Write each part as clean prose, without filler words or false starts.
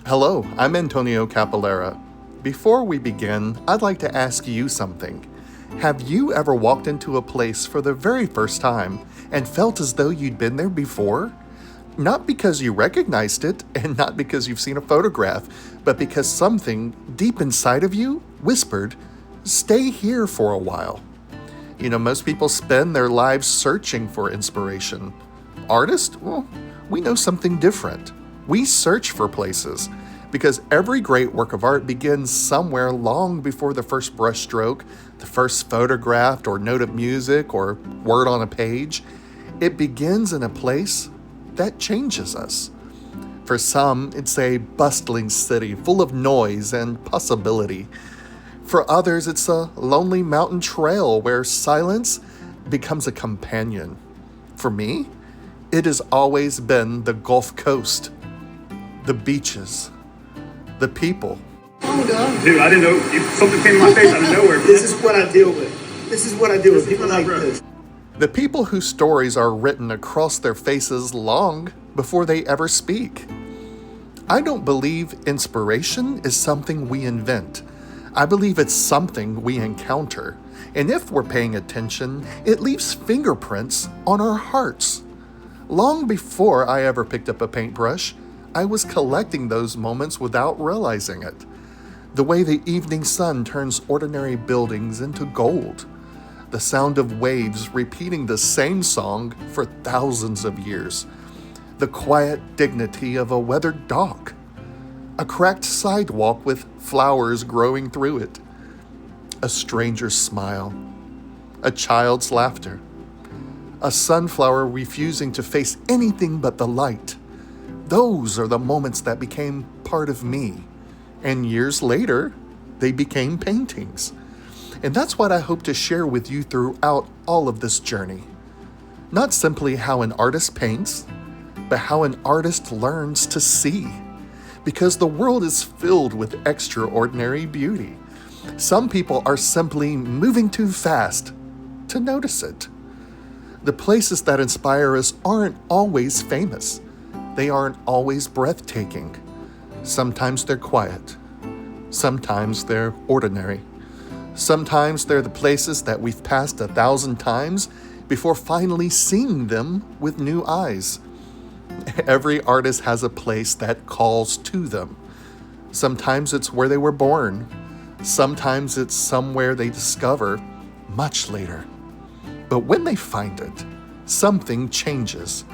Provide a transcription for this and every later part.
Hello, I'm Antonio Capulera. Before we begin, I'd like to ask you something. Have you ever walked into a place for the very first time and felt as though you'd been there before? Not because you recognized it and not because you've seen a photograph, but because something deep inside of you whispered, "Stay here for a while." Most people spend their lives searching for inspiration. Artists, well, we know something different. We search for places because every great work of art begins somewhere long before the first brushstroke, the first photograph or note of music or word on a page. It begins in a place that changes us. For some, it's a bustling city full of noise and possibility. For others, it's a lonely mountain trail where silence becomes a companion. For me, it has always been the Gulf Coast, the beaches, the people. Oh, God. Dude, I didn't know. Something came in my face out of nowhere. This is what I deal with. This is what I deal with. People like this. The people whose stories are written across their faces long before they ever speak. I don't believe inspiration is something we invent. I believe it's something we encounter. And if we're paying attention, it leaves fingerprints on our hearts. Long before I ever picked up a paintbrush, I was collecting those moments without realizing it. The way the evening sun turns ordinary buildings into gold. The sound of waves repeating the same song for thousands of years. The quiet dignity of a weathered dock. A cracked sidewalk with flowers growing through it. A stranger's smile. A child's laughter. A sunflower refusing to face anything but the light. Those are the moments that became part of me. And years later, they became paintings. And that's what I hope to share with you throughout all of this journey. Not simply how an artist paints, but how an artist learns to see. Because the world is filled with extraordinary beauty. Some people are simply moving too fast to notice it. The places that inspire us aren't always famous. They aren't always breathtaking. Sometimes they're quiet. Sometimes they're ordinary. Sometimes they're the places that we've passed 1,000 times before finally seeing them with new eyes. Every artist has a place that calls to them. Sometimes it's where they were born. Sometimes it's somewhere they discover much later. But when they find it, something changes.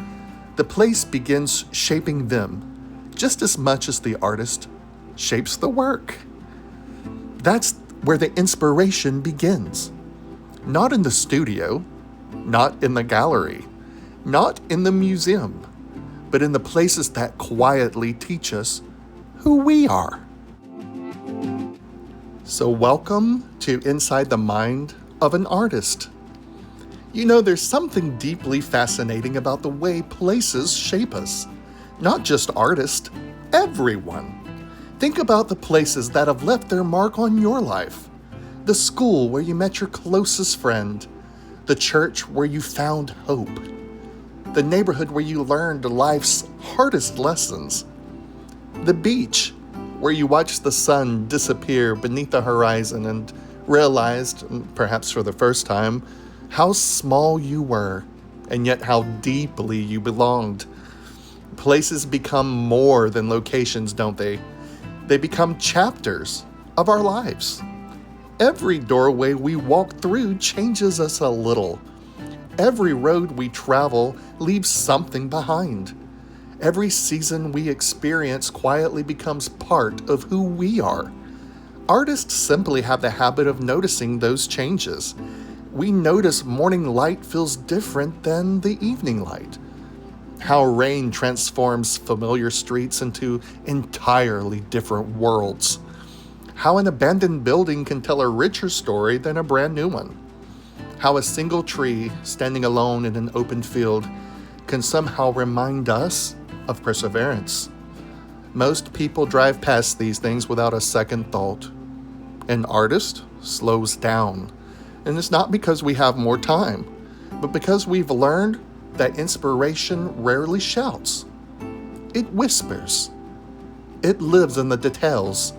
The place begins shaping them just as much as the artist shapes the work. That's where the inspiration begins. Not in the studio, not in the gallery, not in the museum, but in the places that quietly teach us who we are. So welcome to Inside the Mind of an Artist. There's something deeply fascinating about the way places shape us. Not just artists, everyone. Think about the places that have left their mark on your life. The school where you met your closest friend. The church where you found hope. The neighborhood where you learned life's hardest lessons. The beach where you watched the sun disappear beneath the horizon and realized, perhaps for the first time, how small you were and yet how deeply you belonged. Places become more than locations, don't they? They become chapters of our lives. Every doorway we walk through changes us a little. Every road we travel leaves something behind. Every season we experience quietly becomes part of who we are. Artists simply have the habit of noticing those changes. We notice morning light feels different than the evening light. How rain transforms familiar streets into entirely different worlds. How an abandoned building can tell a richer story than a brand new one. How a single tree standing alone in an open field can somehow remind us of perseverance. Most people drive past these things without a second thought. An artist slows down. And it's not because we have more time, but because we've learned that inspiration rarely shouts. It whispers. It lives in the details.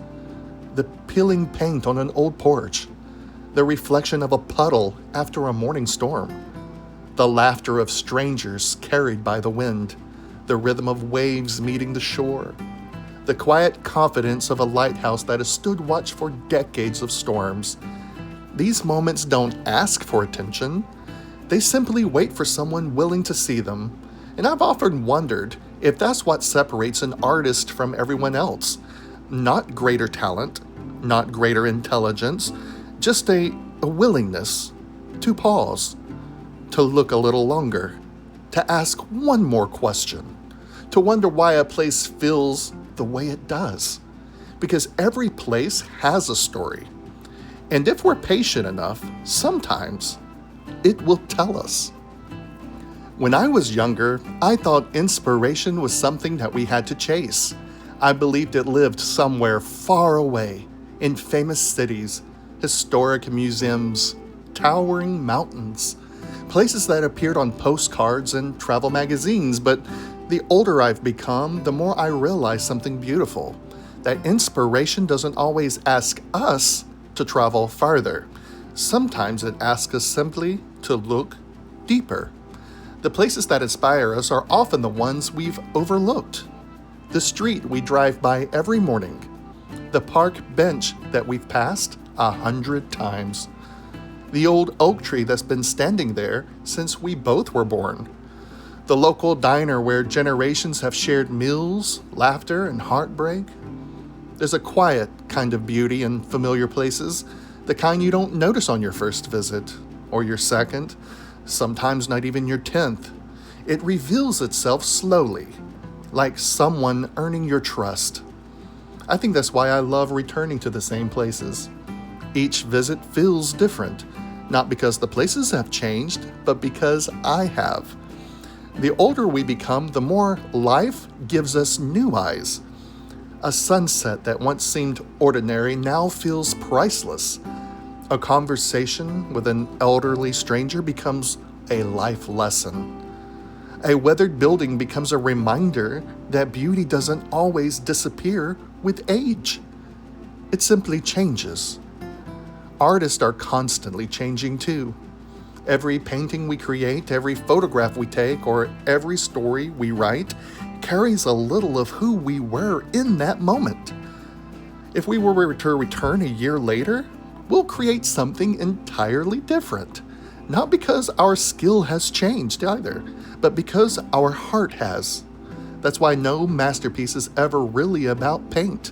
The peeling paint on an old porch, the reflection of a puddle after a morning storm, the laughter of strangers carried by the wind, the rhythm of waves meeting the shore, the quiet confidence of a lighthouse that has stood watch for decades of storms. These moments don't ask for attention. They simply wait for someone willing to see them. And I've often wondered if that's what separates an artist from everyone else. Not greater talent, not greater intelligence, just a willingness to pause, to look a little longer, to ask one more question, to wonder why a place feels the way it does. Because every place has a story. And if we're patient enough, sometimes it will tell us. When I was younger, I thought inspiration was something that we had to chase. I believed it lived somewhere far away, in famous cities, historic museums, towering mountains, places that appeared on postcards and travel magazines. But the older I've become, the more I realize something beautiful, that inspiration doesn't always ask us to travel farther. Sometimes it asks us simply to look deeper. The places that inspire us are often the ones we've overlooked. The street we drive by every morning. The park bench that we've passed 100 times. The old oak tree that's been standing there since we both were born. The local diner where generations have shared meals, laughter, and heartbreak. There's a quiet kind of beauty in familiar places, the kind you don't notice on your first visit, or your second, sometimes not even your 10th. It reveals itself slowly, like someone earning your trust. I think that's why I love returning to the same places. Each visit feels different, not because the places have changed, but because I have. The older we become, the more life gives us new eyes. A sunset that once seemed ordinary now feels priceless. A conversation with an elderly stranger becomes a life lesson. A weathered building becomes a reminder that beauty doesn't always disappear with age. It simply changes. Artists are constantly changing too. Every painting we create, every photograph we take, or every story we write carries a little of who we were in that moment. If we were to return a year later, we'll create something entirely different. Not because our skill has changed either, but because our heart has. That's why no masterpiece is ever really about paint,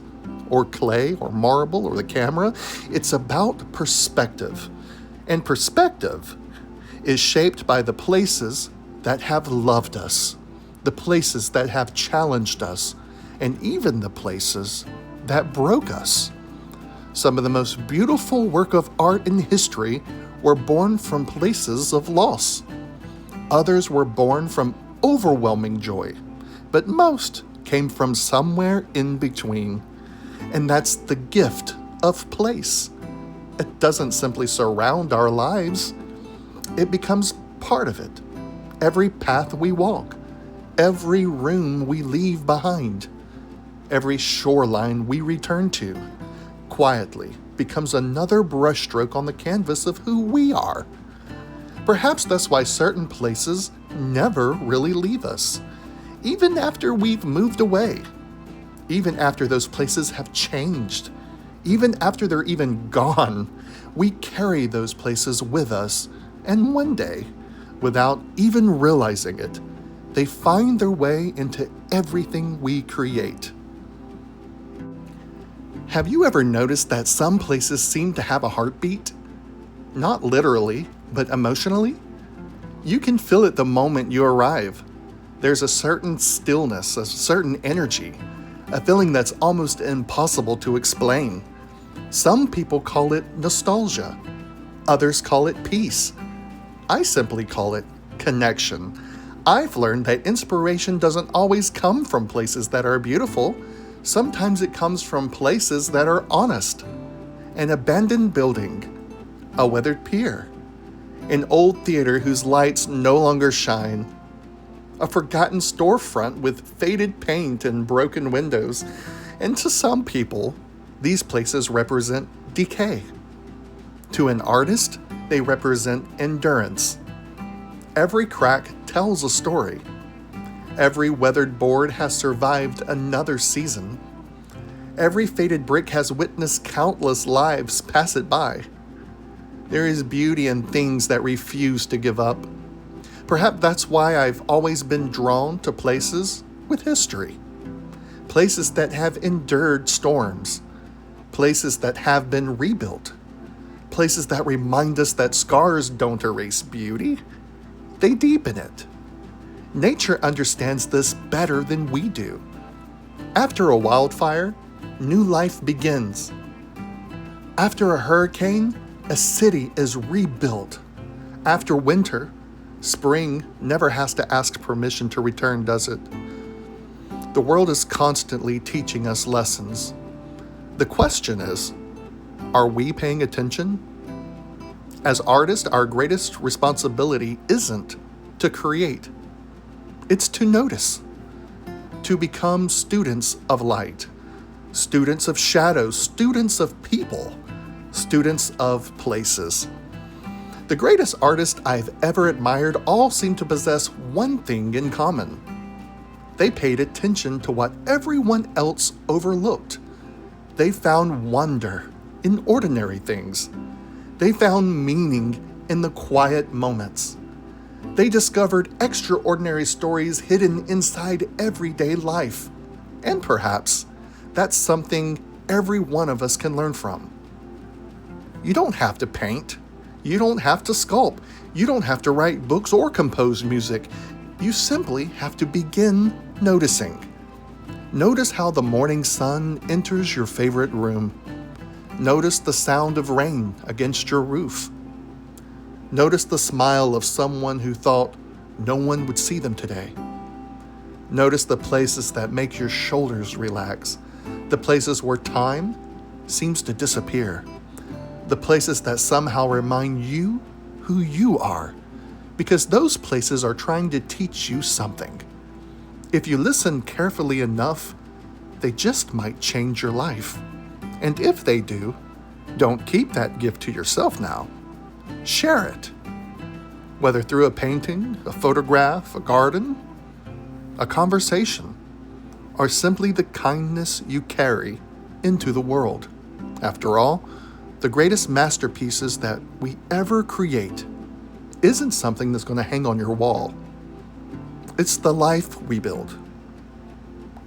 or clay, or marble, or the camera. It's about perspective. And perspective is shaped by the places that have loved us, the places that have challenged us, and even the places that broke us. Some of the most beautiful work of art in history were born from places of loss. Others were born from overwhelming joy, but most came from somewhere in between. And that's the gift of place. It doesn't simply surround our lives, it becomes part of it. Every path we walk, every room we leave behind, every shoreline we return to, quietly becomes another brushstroke on the canvas of who we are. Perhaps that's why certain places never really leave us, even after we've moved away, even after those places have changed, even after they're even gone. We carry those places with us, and one day, without even realizing it, they find their way into everything we create. Have you ever noticed that some places seem to have a heartbeat? Not literally, but emotionally? You can feel it the moment you arrive. There's a certain stillness, a certain energy, a feeling that's almost impossible to explain. Some people call it nostalgia. Others call it peace. I simply call it connection. I've learned that inspiration doesn't always come from places that are beautiful. Sometimes it comes from places that are honest. An abandoned building, a weathered pier, an old theater whose lights no longer shine, a forgotten storefront with faded paint and broken windows. And to some people, these places represent decay. To an artist, they represent endurance. Every crack tells a story. Every weathered board has survived another season. Every faded brick has witnessed countless lives pass it by. There is beauty in things that refuse to give up. Perhaps that's why I've always been drawn to places with history. Places that have endured storms. Places that have been rebuilt. Places that remind us that scars don't erase beauty. They deepen it. Nature understands this better than we do. After a wildfire, new life begins. After a hurricane, a city is rebuilt. After winter, spring never has to ask permission to return, does it? The world is constantly teaching us lessons. The question is, are we paying attention? As artists, our greatest responsibility isn't to create. It's to notice, to become students of light, students of shadows, students of people, students of places. The greatest artists I've ever admired all seem to possess one thing in common. They paid attention to what everyone else overlooked. They found wonder in ordinary things. They found meaning in the quiet moments. They discovered extraordinary stories hidden inside everyday life. And perhaps that's something every one of us can learn from. You don't have to paint. You don't have to sculpt. You don't have to write books or compose music. You simply have to begin noticing. Notice how the morning sun enters your favorite room. Notice the sound of rain against your roof. Notice the smile of someone who thought no one would see them today. Notice the places that make your shoulders relax, the places where time seems to disappear, the places that somehow remind you who you are, because those places are trying to teach you something. If you listen carefully enough, they just might change your life. And if they do, don't keep that gift to yourself now. Share it. Whether through a painting, a photograph, a garden, a conversation, or simply the kindness you carry into the world. After all, the greatest masterpieces that we ever create isn't something that's going to hang on your wall. It's the life we build.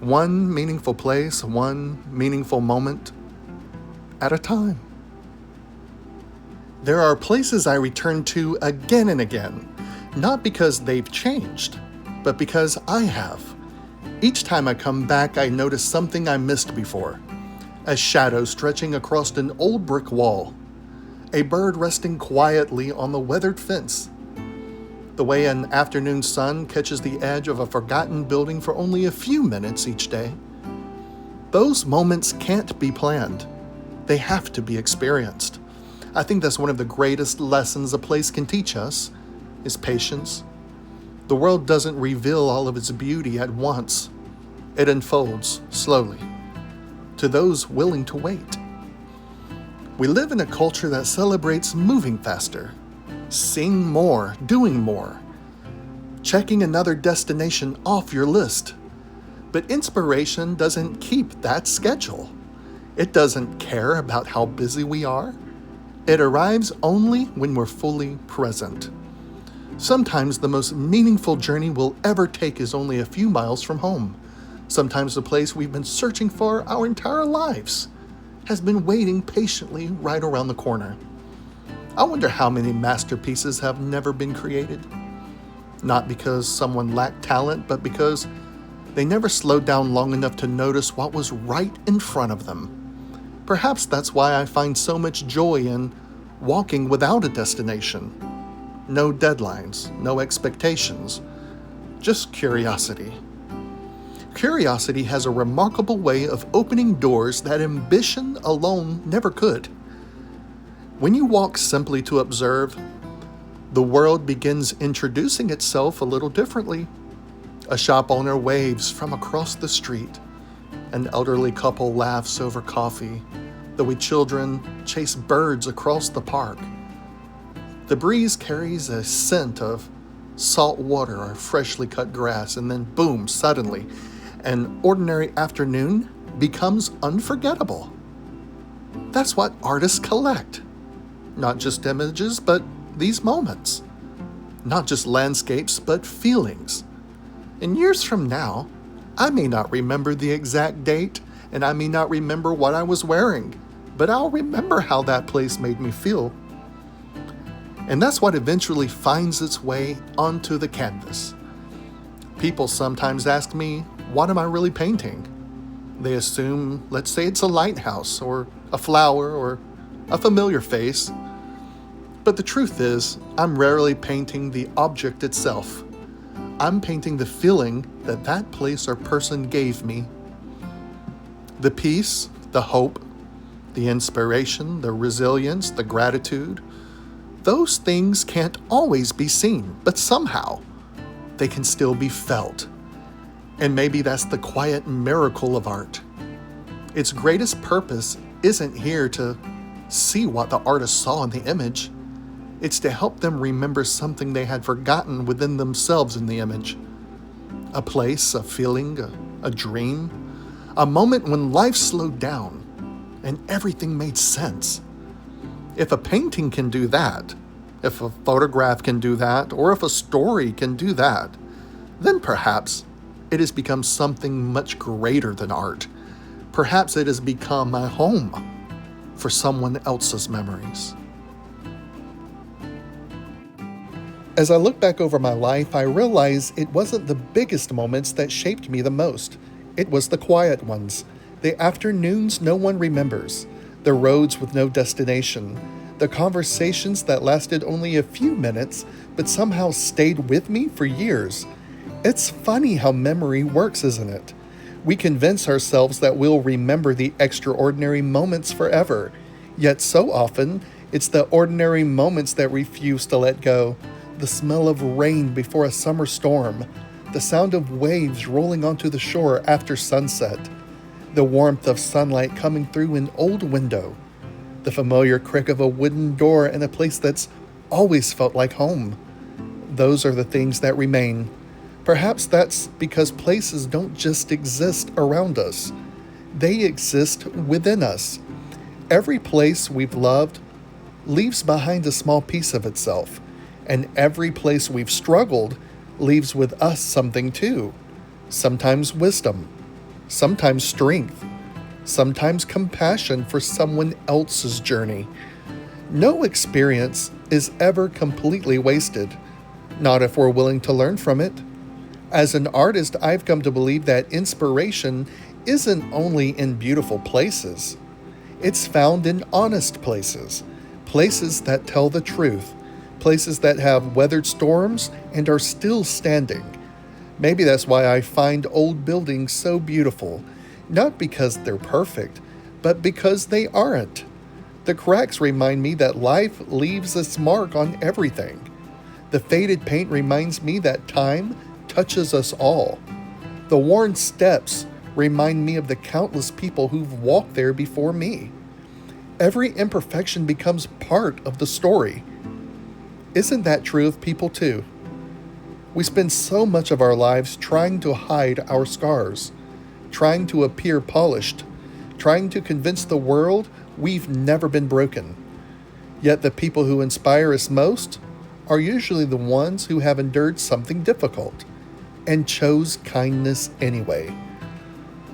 One meaningful place, one meaningful moment at a time. There are places I return to again and again, not because they've changed, but because I have. Each time I come back, I notice something I missed before. A shadow stretching across an old brick wall. A bird resting quietly on the weathered fence. The way an afternoon sun catches the edge of a forgotten building for only a few minutes each day. Those moments can't be planned. They have to be experienced. I think that's one of the greatest lessons a place can teach us, is patience. The world doesn't reveal all of its beauty at once. It unfolds slowly to those willing to wait. We live in a culture that celebrates moving faster, seeing more, doing more, checking another destination off your list. But inspiration doesn't keep that schedule. It doesn't care about how busy we are. It arrives only when we're fully present. Sometimes the most meaningful journey we'll ever take is only a few miles from home. Sometimes the place we've been searching for our entire lives has been waiting patiently right around the corner. I wonder how many masterpieces have never been created. Not because someone lacked talent, but because they never slowed down long enough to notice what was right in front of them. Perhaps that's why I find so much joy in walking without a destination. No deadlines, no expectations, just curiosity. Curiosity has a remarkable way of opening doors that ambition alone never could. When you walk simply to observe, the world begins introducing itself a little differently. A shop owner waves from across the street. An elderly couple laughs over coffee. The wee children chase birds across the park. The breeze carries a scent of salt water or freshly cut grass, and then boom, suddenly, an ordinary afternoon becomes unforgettable. That's what artists collect. Not just images, but these moments. Not just landscapes, but feelings. And years from now, I may not remember the exact date, and I may not remember what I was wearing, but I'll remember how that place made me feel. And that's what eventually finds its way onto the canvas. People sometimes ask me, what am I really painting? They assume, let's say it's a lighthouse, or a flower, or a familiar face. But the truth is, I'm rarely painting the object itself. I'm painting the feeling that that place or person gave me. The peace, the hope, the inspiration, the resilience, the gratitude, those things can't always be seen, but somehow they can still be felt. And maybe that's the quiet miracle of art. Its greatest purpose isn't here to see what the artist saw in the image. It's to help them remember something they had forgotten within themselves in the image. A place, a feeling, a dream, a moment when life slowed down and everything made sense. If a painting can do that, if a photograph can do that, or if a story can do that, then perhaps it has become something much greater than art. Perhaps it has become a home for someone else's memories. As I look back over my life, I realize it wasn't the biggest moments that shaped me the most. It was the quiet ones, the afternoons no one remembers, the roads with no destination, the conversations that lasted only a few minutes but somehow stayed with me for years. It's funny how memory works, isn't it? We convince ourselves that we'll remember the extraordinary moments forever, yet so often it's the ordinary moments that refuse to let go. The smell of rain before a summer storm, the sound of waves rolling onto the shore after sunset, the warmth of sunlight coming through an old window, the familiar creak of a wooden door in a place that's always felt like home. Those are the things that remain. Perhaps that's because places don't just exist around us. They exist within us. Every place we've loved leaves behind a small piece of itself, and every place we've struggled leaves with us something too. Sometimes wisdom, sometimes strength, sometimes compassion for someone else's journey. No experience is ever completely wasted, not if we're willing to learn from it. As an artist, I've come to believe that inspiration isn't only in beautiful places. It's found in honest places, places that tell the truth, places that have weathered storms and are still standing. Maybe that's why I find old buildings so beautiful, not because they're perfect, but because they aren't. The cracks remind me that life leaves its mark on everything. The faded paint reminds me that time touches us all. The worn steps remind me of the countless people who've walked there before me. Every imperfection becomes part of the story. Isn't that true of people too? We spend so much of our lives trying to hide our scars, trying to appear polished, trying to convince the world we've never been broken. Yet the people who inspire us most are usually the ones who have endured something difficult and chose kindness anyway.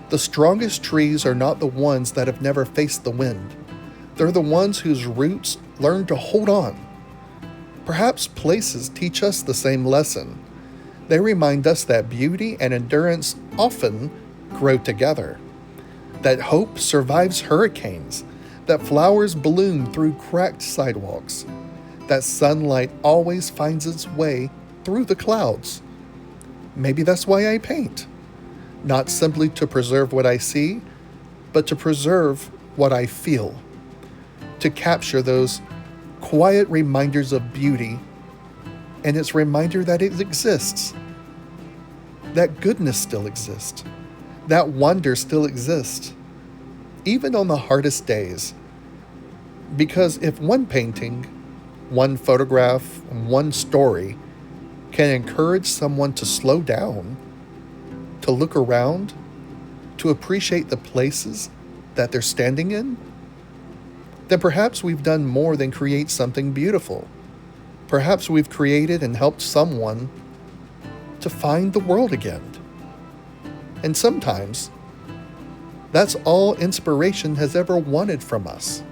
The strongest trees are not the ones that have never faced the wind. They're the ones whose roots learn to hold on. Perhaps places teach us the same lesson. They remind us that beauty and endurance often grow together, that hope survives hurricanes, that flowers bloom through cracked sidewalks, that sunlight always finds its way through the clouds. Maybe that's why I paint, not simply to preserve what I see, but to preserve what I feel, to capture those quiet reminders of beauty, and its reminder that it exists, that goodness still exists, That wonder still exists, even on the hardest days. Because if one painting, one photograph, one story can encourage someone to slow down, to look around, to appreciate the places that they're standing in, then perhaps we've done more than create something beautiful. Perhaps we've created and helped someone to find the world again. And sometimes, that's all inspiration has ever wanted from us.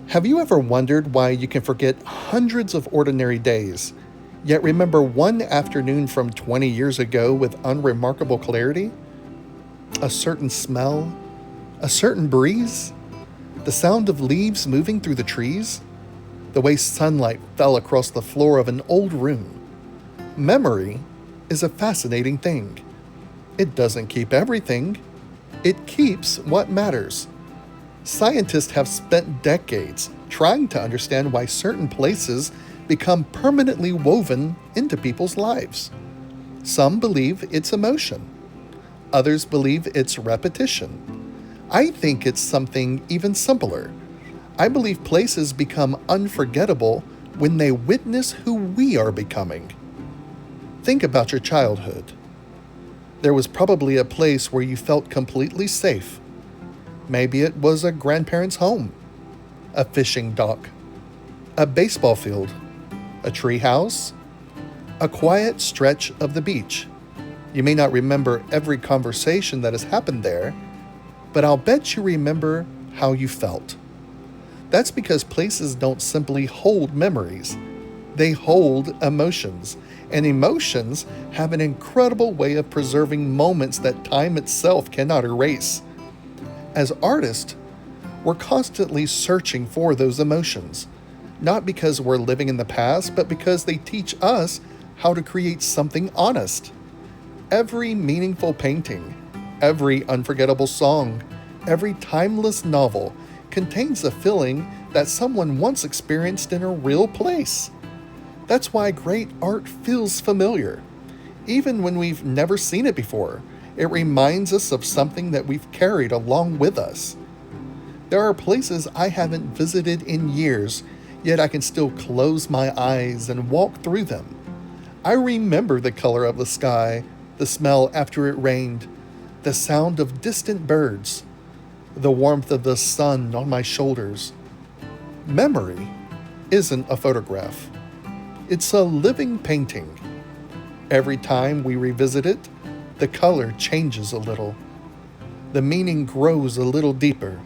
Have you ever wondered why you can forget hundreds of ordinary days, yet remember one afternoon from 20 years ago with unremarkable clarity? A certain smell, a certain breeze, the sound of leaves moving through the trees, the way sunlight fell across the floor of an old room. Memory is a fascinating thing. It doesn't keep everything. It keeps what matters. Scientists have spent decades trying to understand why certain places become permanently woven into people's lives. Some believe it's emotion. Others believe it's repetition. I think it's something even simpler. I believe places become unforgettable when they witness who we are becoming. Think about your childhood. There was probably a place where you felt completely safe. Maybe it was a grandparent's home, a fishing dock, a baseball field, a tree house, a quiet stretch of the beach. You may not remember every conversation that has happened there, but I'll bet you remember how you felt. That's because places don't simply hold memories. They hold emotions, and emotions have an incredible way of preserving moments that time itself cannot erase. As artists, we're constantly searching for those emotions, not because we're living in the past, but because they teach us how to create something honest. Every meaningful painting, every unforgettable song, every timeless novel contains a feeling that someone once experienced in a real place. That's why great art feels familiar. Even when we've never seen it before, it reminds us of something that we've carried along with us. There are places I haven't visited in years, yet I can still close my eyes and walk through them. I remember the color of the sky, the smell after it rained, the sound of distant birds, the warmth of the sun on my shoulders. Memory isn't a photograph. It's a living painting. Every time we revisit it, the color changes a little. The meaning grows a little deeper.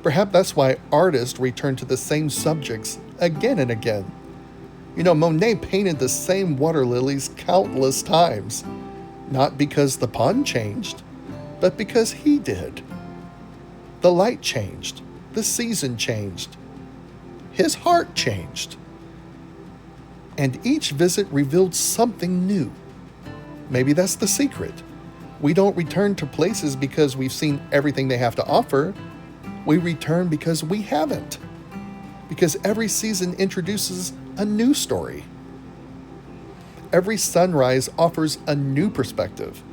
Perhaps that's why artists return to the same subjects again and again. Monet painted the same water lilies countless times, not because the pond changed, but because he did. The light changed. The season changed. His heart changed. And each visit revealed something new. Maybe that's the secret. We don't return to places because we've seen everything they have to offer. We return because we haven't. Because every season introduces a new story. Every sunrise offers a new perspective.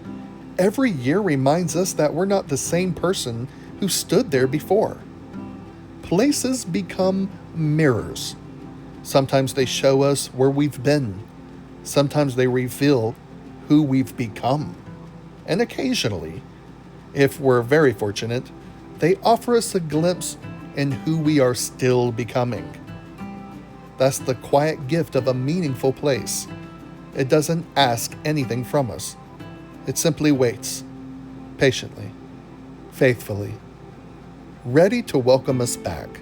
Every year reminds us that we're not the same person who stood there before. Places become mirrors. Sometimes they show us where we've been. Sometimes they reveal who we've become. And occasionally, if we're very fortunate, they offer us a glimpse in who we are still becoming. That's the quiet gift of a meaningful place. It doesn't ask anything from us. It simply waits, patiently, faithfully, ready to welcome us back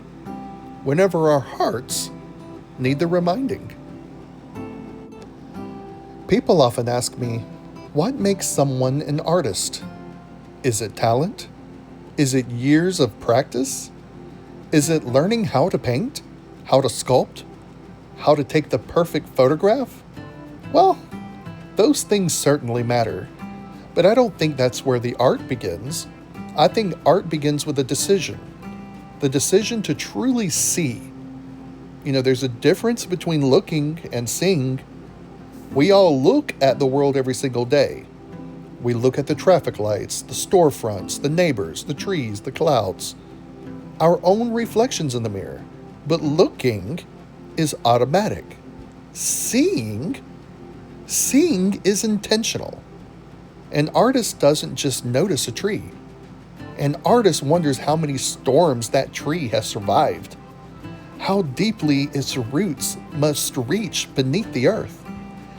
whenever our hearts need the reminding. People often ask me, what makes someone an artist? Is it talent? Is it years of practice? Is it learning how to paint? How to sculpt? How to take the perfect photograph? Well, those things certainly matter, but I don't think that's where the art begins. I think art begins with a decision. The decision to truly see. There's a difference between looking and seeing. We all look at the world every single day. We look at the traffic lights, the storefronts, the neighbors, the trees, the clouds, our own reflections in the mirror. But looking is automatic. Seeing is intentional. An artist doesn't just notice a tree. An artist wonders how many storms that tree has survived, how deeply its roots must reach beneath the earth,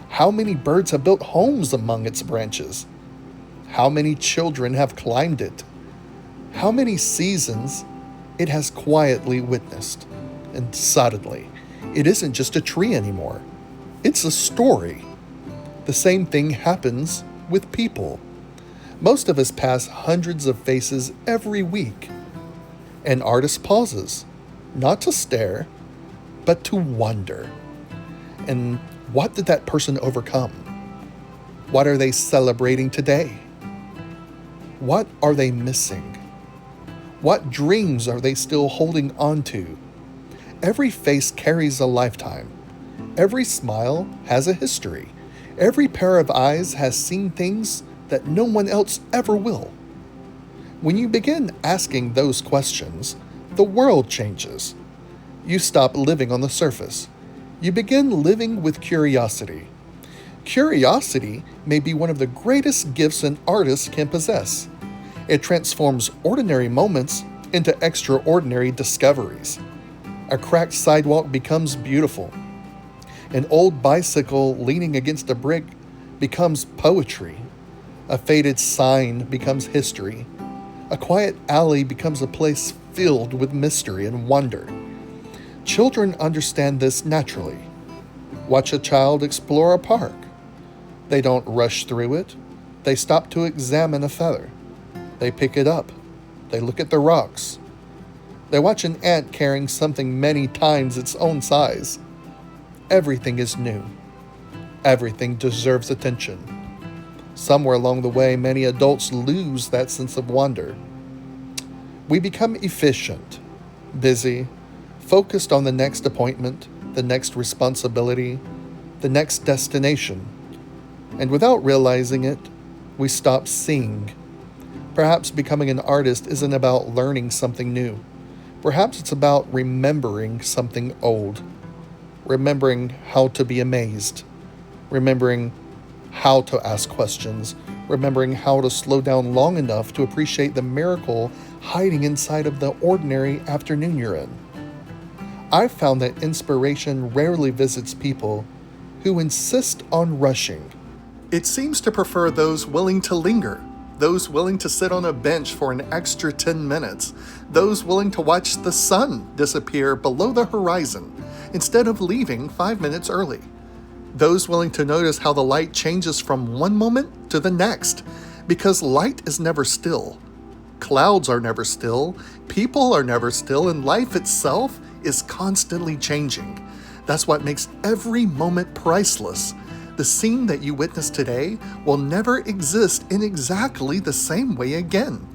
how many birds have built homes among its branches, how many children have climbed it, how many seasons it has quietly witnessed. And suddenly, it isn't just a tree anymore. It's a story. The same thing happens with people. Most of us pass hundreds of faces every week. An artist pauses, not to stare, but to wonder. And what did that person overcome? What are they celebrating today? What are they missing? What dreams are they still holding on to? Every face carries a lifetime. Every smile has a history. Every pair of eyes has seen things that no one else ever will. When you begin asking those questions, the world changes. You stop living on the surface. You begin living with curiosity. Curiosity may be one of the greatest gifts an artist can possess. It transforms ordinary moments into extraordinary discoveries. A cracked sidewalk becomes beautiful. An old bicycle leaning against a brick becomes poetry. A faded sign becomes history. A quiet alley becomes a place filled with mystery and wonder. Children understand this naturally. Watch a child explore a park. They don't rush through it. They stop to examine a feather. They pick it up. They look at the rocks. They watch an ant carrying something many times its own size. Everything is new. Everything deserves attention. Somewhere along the way, many adults lose that sense of wonder. We become efficient, busy, focused on the next appointment, the next responsibility, the next destination. And without realizing it, we stop seeing. Perhaps becoming an artist isn't about learning something new. Perhaps it's about remembering something old. Remembering how to be amazed. Remembering how to ask questions. Remembering how to slow down long enough to appreciate the miracle hiding inside of the ordinary afternoon you're in. I've found that inspiration rarely visits people who insist on rushing. It seems to prefer those willing to linger, those willing to sit on a bench for an extra 10 minutes, those willing to watch the sun disappear below the horizon instead of leaving 5 minutes early, those willing to notice how the light changes from one moment to the next, because light is never still. Clouds are never still, people are never still, and life itself is constantly changing. That's what makes every moment priceless. The scene that you witness today will never exist in exactly the same way again.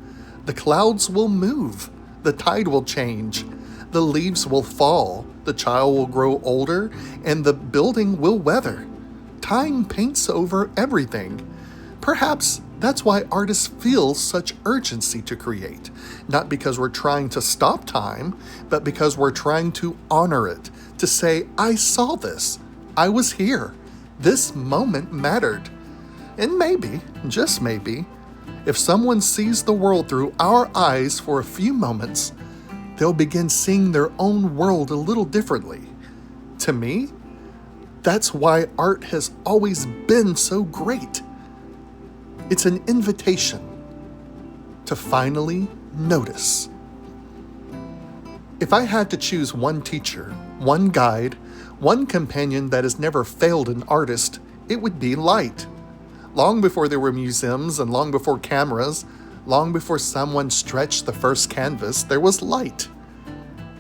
The clouds will move, the tide will change, the leaves will fall, the child will grow older, and the building will weather. Time paints over everything. Perhaps that's why artists feel such urgency to create, not because we're trying to stop time, but because we're trying to honor it, to say, I saw this, I was here, this moment mattered. And maybe, just maybe, if someone sees the world through our eyes for a few moments, they'll begin seeing their own world a little differently. To me, that's why art has always been so great. It's an invitation to finally notice. If I had to choose one teacher, one guide, one companion that has never failed an artist, it would be light. Long before there were museums and long before cameras, long before someone stretched the first canvas, there was light.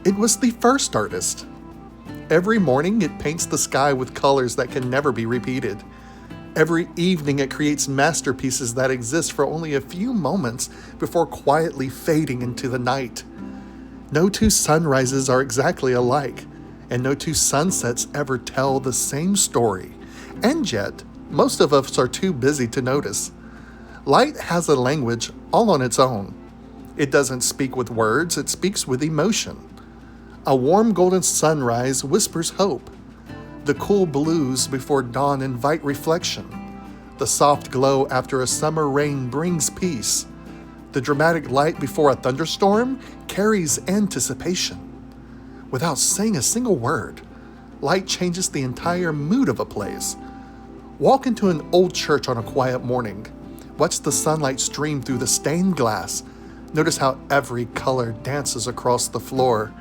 It was the first artist. Every morning it paints the sky with colors that can never be repeated. Every evening it creates masterpieces that exist for only a few moments before quietly fading into the night. No two sunrises are exactly alike, and no two sunsets ever tell the same story. And yet, most of us are too busy to notice. Light has a language all on its own. It doesn't speak with words, it speaks with emotion. A warm golden sunrise whispers hope. The cool blues before dawn invite reflection. The soft glow after a summer rain brings peace. The dramatic light before a thunderstorm carries anticipation. Without saying a single word, light changes the entire mood of a place. Walk into an old church on a quiet morning. Watch the sunlight stream through the stained glass. Notice how every color dances across the floor.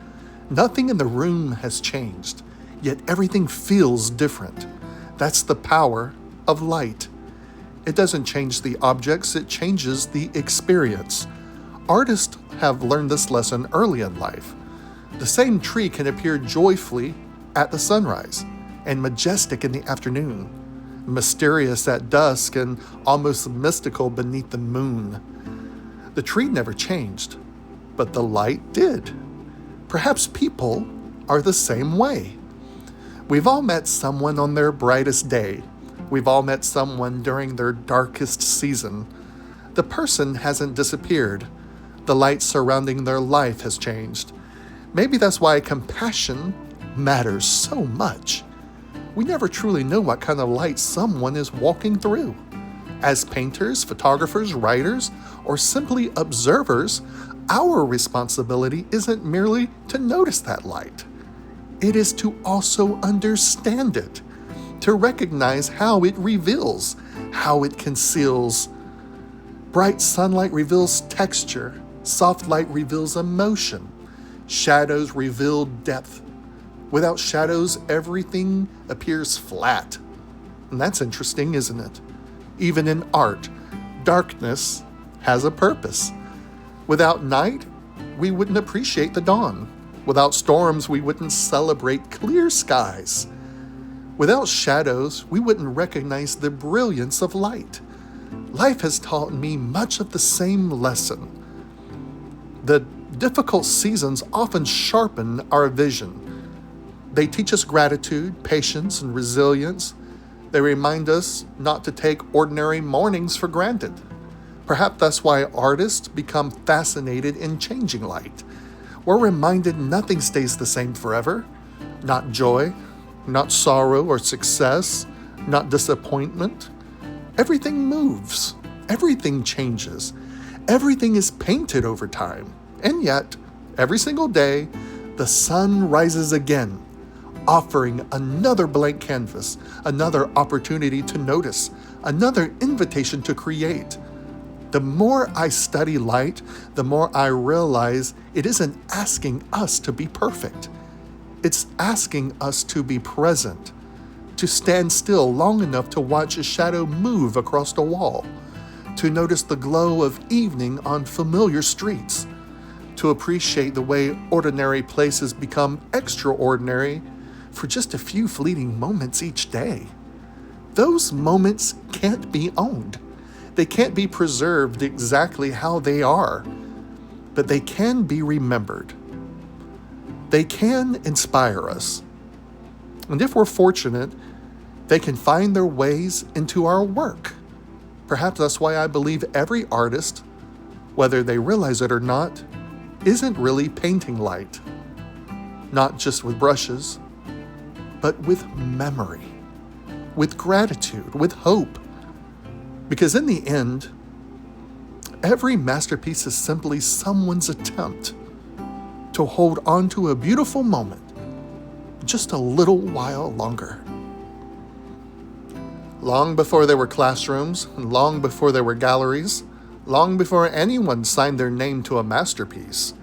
Nothing in the room has changed, yet everything feels different. That's the power of light. It doesn't change the objects, it changes the experience. Artists have learned this lesson early in life. The same tree can appear joyfully at the sunrise and majestic in the afternoon, mysterious at dusk and almost mystical beneath the moon. The tree never changed, but the light did. Perhaps people are the same way. We've all met someone on their brightest day. We've all met someone during their darkest season. The person hasn't disappeared. The light surrounding their life has changed. Maybe that's why compassion matters so much. We never truly know what kind of light someone is walking through. As painters, photographers, writers, or simply observers, our responsibility isn't merely to notice that light. It is to also understand it, to recognize how it reveals, how it conceals. Bright sunlight reveals texture, soft light reveals emotion, shadows reveal depth. Without shadows, everything appears flat. And that's interesting, isn't it? Even in art, darkness has a purpose. Without night, we wouldn't appreciate the dawn. Without storms, we wouldn't celebrate clear skies. Without shadows, we wouldn't recognize the brilliance of light. Life has taught me much of the same lesson. The difficult seasons often sharpen our vision. They teach us gratitude, patience, and resilience. They remind us not to take ordinary mornings for granted. Perhaps that's why artists become fascinated in changing light. We're reminded nothing stays the same forever. Not joy, not sorrow or success, not disappointment. Everything moves. Everything changes. Everything is painted over time. And yet, every single day, the sun rises again, offering another blank canvas, another opportunity to notice, another invitation to create. The more I study light, the more I realize it isn't asking us to be perfect. It's asking us to be present, to stand still long enough to watch a shadow move across the wall, to notice the glow of evening on familiar streets, to appreciate the way ordinary places become extraordinary for just a few fleeting moments each day. Those moments can't be owned. They can't be preserved exactly how they are, but they can be remembered. They can inspire us. And if we're fortunate, they can find their ways into our work. Perhaps that's why I believe every artist, whether they realize it or not, isn't really painting light. Not just with brushes, but with memory, with gratitude, with hope. Because in the end, every masterpiece is simply someone's attempt to hold on to a beautiful moment just a little while longer. Long before there were classrooms, long before there were galleries, long before anyone signed their name to a masterpiece,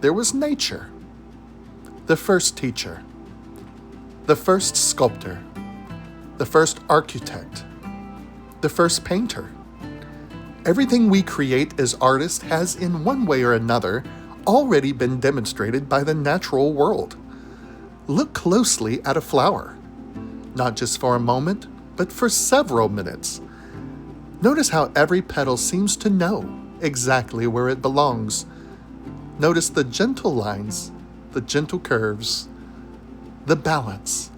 there was nature. The first teacher, the first sculptor, the first architect, the first painter. Everything we create as artists has, in one way or another, already been demonstrated by the natural world. Look closely at a flower, not just for a moment, but for several minutes. Notice how every petal seems to know exactly where it belongs. Notice the gentle lines, the gentle curves, the balance,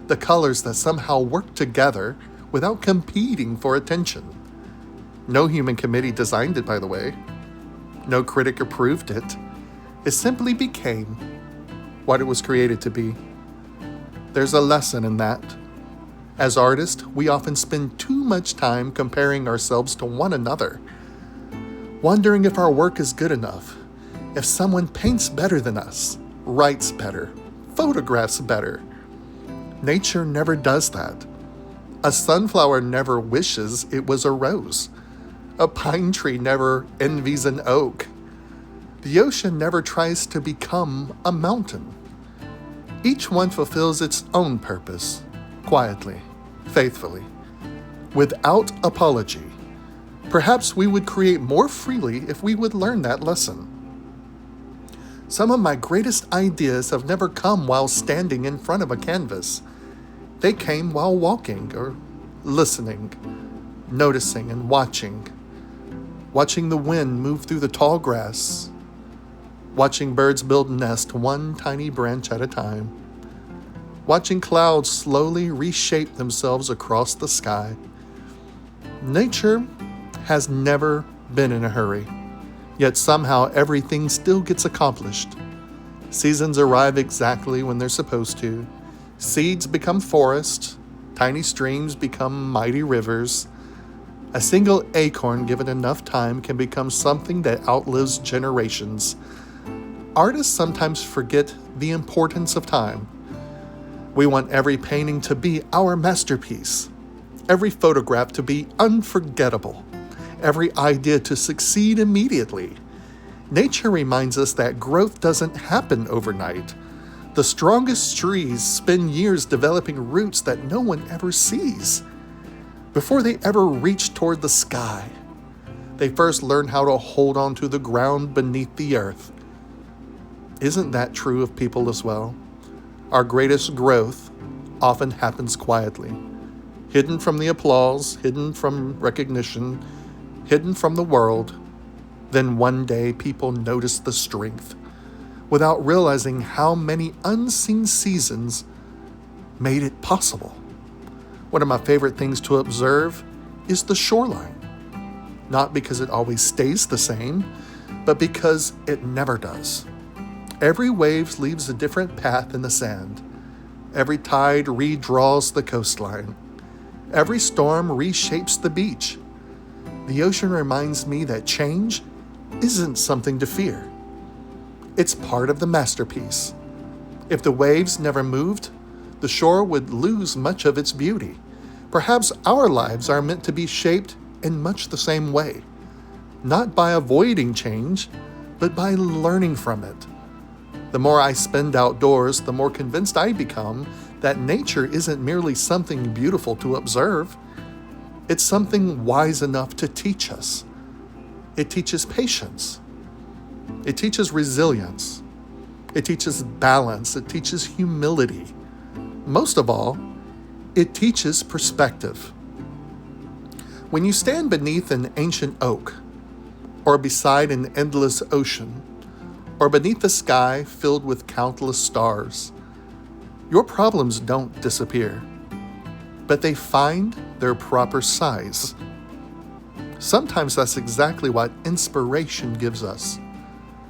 the colors that somehow work together without competing for attention. No human committee designed it, by the way. No critic approved it. It simply became what it was created to be. There's a lesson in that. As artists, we often spend too much time comparing ourselves to one another, wondering if our work is good enough, if someone paints better than us, writes better, photographs better. Nature never does that. A sunflower never wishes it was a rose. A pine tree never envies an oak. The ocean never tries to become a mountain. Each one fulfills its own purpose, quietly, faithfully, without apology. Perhaps we would create more freely if we would learn that lesson. Some of my greatest ideas have never come while standing in front of a canvas. They came while walking or listening, noticing and watching the wind move through the tall grass, watching birds build nest one tiny branch at a time, watching clouds slowly reshape themselves across the sky. Nature has never been in a hurry, yet somehow everything still gets accomplished. Seasons arrive exactly when they're supposed to. Seeds become forests, tiny streams become mighty rivers. A single acorn given enough time can become something that outlives generations. Artists sometimes forget the importance of time. We want every painting to be our masterpiece, every photograph to be unforgettable, every idea to succeed immediately. Nature reminds us that growth doesn't happen overnight. The strongest trees spend years developing roots that no one ever sees. Before they ever reach toward the sky, they first learn how to hold on to the ground beneath the earth. Isn't that true of people as well? Our greatest growth often happens quietly, hidden from the applause, hidden from recognition, hidden from the world. Then one day people notice the strength, without realizing how many unseen seasons made it possible. One of my favorite things to observe is the shoreline. Not because it always stays the same, but because it never does. Every wave leaves a different path in the sand. Every tide redraws the coastline. Every storm reshapes the beach. The ocean reminds me that change isn't something to fear. It's part of the masterpiece. If the waves never moved, the shore would lose much of its beauty. Perhaps our lives are meant to be shaped in much the same way, not by avoiding change, but by learning from it. The more I spend outdoors, the more convinced I become that nature isn't merely something beautiful to observe. It's something wise enough to teach us. It teaches patience. It teaches resilience. It teaches balance. It teaches humility. Most of all, it teaches perspective. When you stand beneath an ancient oak, or beside an endless ocean, or beneath a sky filled with countless stars, your problems don't disappear, but they find their proper size. Sometimes that's exactly what inspiration gives us.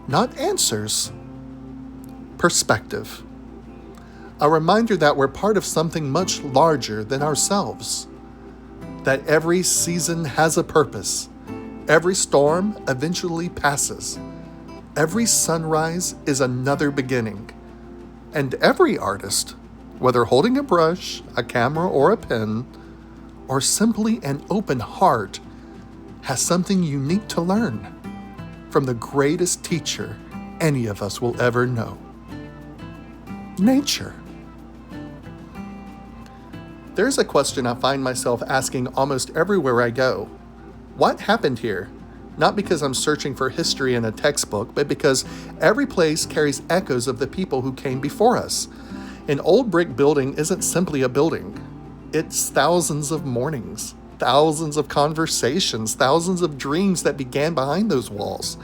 Not answers, perspective. A reminder that we're part of something much larger than ourselves. That every season has a purpose. Every storm eventually passes. Every sunrise is another beginning. And every artist, whether holding a brush, a camera, or a pen, or simply an open heart, has something unique to learn from the greatest teacher any of us will ever know. Nature. There's a question I find myself asking almost everywhere I go. What happened here? Not because I'm searching for history in a textbook, but because every place carries echoes of the people who came before us. An old brick building isn't simply a building. It's thousands of mornings, thousands of conversations, thousands of dreams that began behind those walls.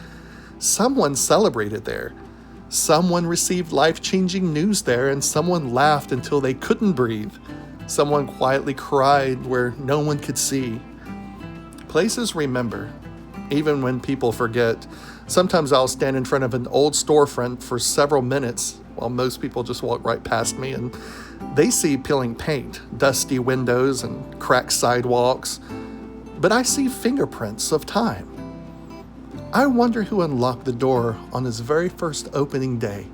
Someone celebrated there. Someone received life-changing news there, and someone laughed until they couldn't breathe. Someone quietly cried where no one could see. Places remember, even when people forget. Sometimes I'll stand in front of an old storefront for several minutes while most people just walk right past me, and they see peeling paint, dusty windows, and cracked sidewalks. But I see fingerprints of time. I wonder who unlocked the door on his very first opening day.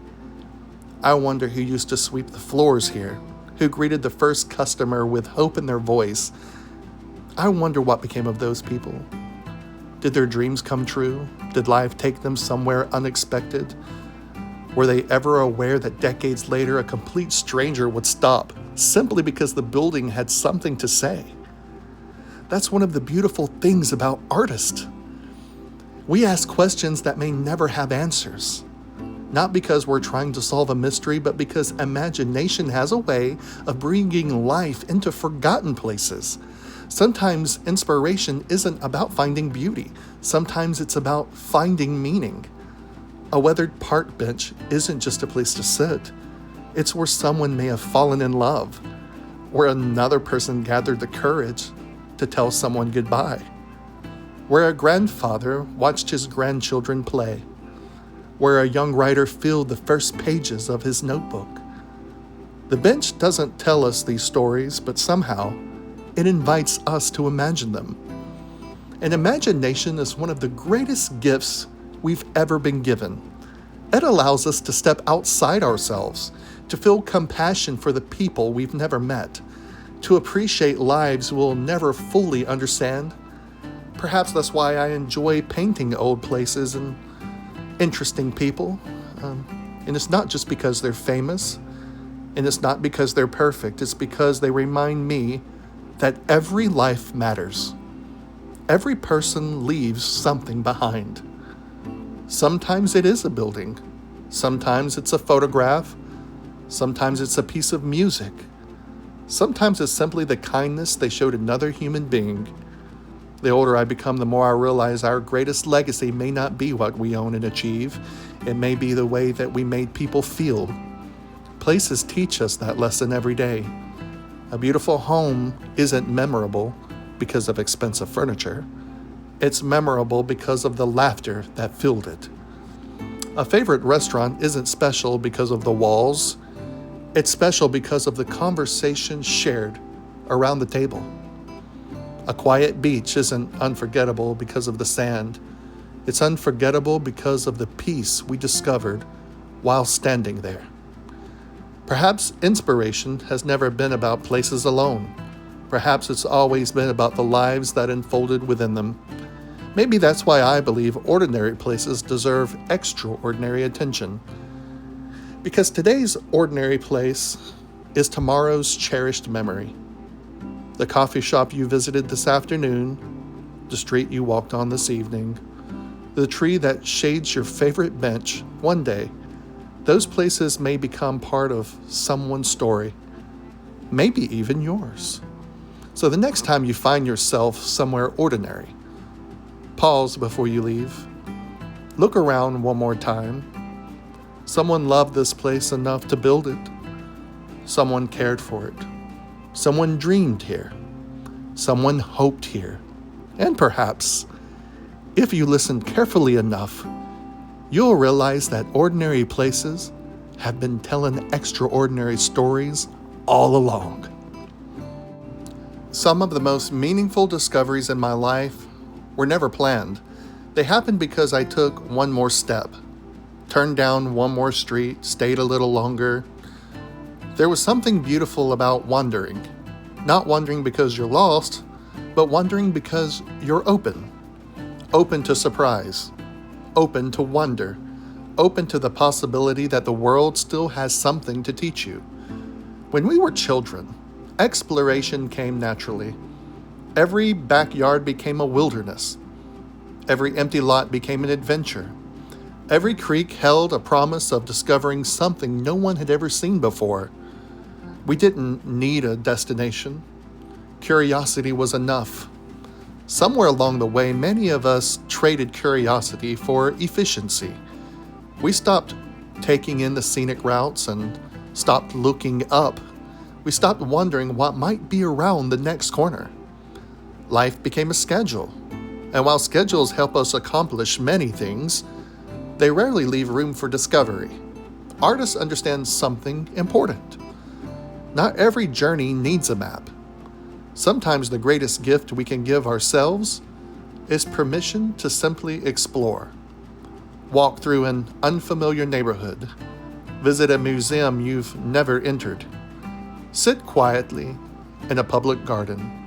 I wonder who used to sweep the floors here, who greeted the first customer with hope in their voice. I wonder what became of those people. Did their dreams come true? Did life take them somewhere unexpected? Were they ever aware that decades later a complete stranger would stop simply because the building had something to say? That's one of the beautiful things about artists. We ask questions that may never have answers. Not because we're trying to solve a mystery, but because imagination has a way of bringing life into forgotten places. Sometimes inspiration isn't about finding beauty. Sometimes it's about finding meaning. A weathered park bench isn't just a place to sit. It's where someone may have fallen in love, where another person gathered the courage to tell someone goodbye, where a grandfather watched his grandchildren play, where a young writer filled the first pages of his notebook. The bench doesn't tell us these stories, but somehow it invites us to imagine them. And imagination is one of the greatest gifts we've ever been given. It allows us to step outside ourselves, to feel compassion for the people we've never met, to appreciate lives we'll never fully understand. Perhaps that's why I enjoy painting old places and interesting people. And it's not just because they're famous, and it's not because they're perfect. It's because they remind me that every life matters. Every person leaves something behind. Sometimes it is a building. Sometimes it's a photograph. Sometimes it's a piece of music. Sometimes it's simply the kindness they showed another human being. The older I become, the more I realize our greatest legacy may not be what we own and achieve. It may be the way that we made people feel. Places teach us that lesson every day. A beautiful home isn't memorable because of expensive furniture. It's memorable because of the laughter that filled it. A favorite restaurant isn't special because of the walls. It's special because of the conversation shared around the table. A quiet beach isn't unforgettable because of the sand. It's unforgettable because of the peace we discovered while standing there. Perhaps inspiration has never been about places alone. Perhaps it's always been about the lives that unfolded within them. Maybe that's why I believe ordinary places deserve extraordinary attention. Because today's ordinary place is tomorrow's cherished memory. The coffee shop you visited this afternoon, the street you walked on this evening, the tree that shades your favorite bench, one day, those places may become part of someone's story, maybe even yours. So the next time you find yourself somewhere ordinary, pause before you leave. Look around one more time. Someone loved this place enough to build it. Someone cared for it. Someone dreamed here. Someone hoped here. And perhaps, if you listen carefully enough, you'll realize that ordinary places have been telling extraordinary stories all along. Some of the most meaningful discoveries in my life were never planned. They happened because I took one more step, turned down one more street, stayed a little longer. There was something beautiful about wandering. Not wandering because you're lost, but wandering because you're open. Open to surprise. Open to wonder. Open to the possibility that the world still has something to teach you. When we were children, exploration came naturally. Every backyard became a wilderness. Every empty lot became an adventure. Every creek held a promise of discovering something no one had ever seen before. We didn't need a destination. Curiosity was enough. Somewhere along the way, many of us traded curiosity for efficiency. We stopped taking in the scenic routes and stopped looking up. We stopped wondering what might be around the next corner. Life became a schedule. And while schedules help us accomplish many things, they rarely leave room for discovery. Artists understand something important. Not every journey needs a map. Sometimes the greatest gift we can give ourselves is permission to simply explore. Walk through an unfamiliar neighborhood. Visit a museum you've never entered. Sit quietly in a public garden.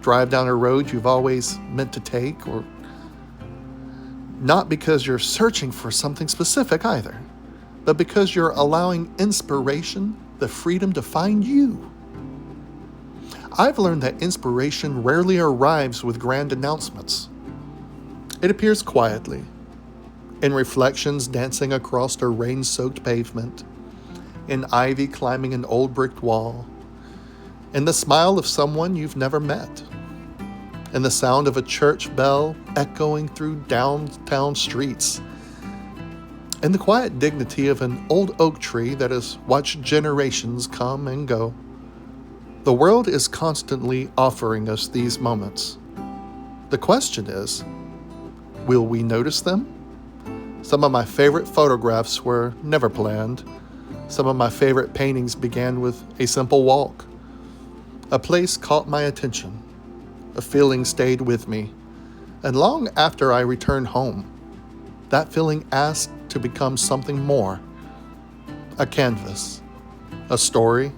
Drive down a road you've always meant to take, or not because you're searching for something specific either, but because you're allowing inspiration the freedom to find you. I've learned that inspiration rarely arrives with grand announcements. It appears quietly, in reflections dancing across a rain-soaked pavement, in ivy climbing an old brick wall, in the smile of someone you've never met, in the sound of a church bell echoing through downtown streets, in the quiet dignity of an old oak tree that has watched generations come and go. The world is constantly offering us these moments. The question is, will we notice them? Some of my favorite photographs were never planned. Some of my favorite paintings began with a simple walk. A place caught my attention. A feeling stayed with me. And long after I returned home, that feeling asked to become something more. A canvas, a story,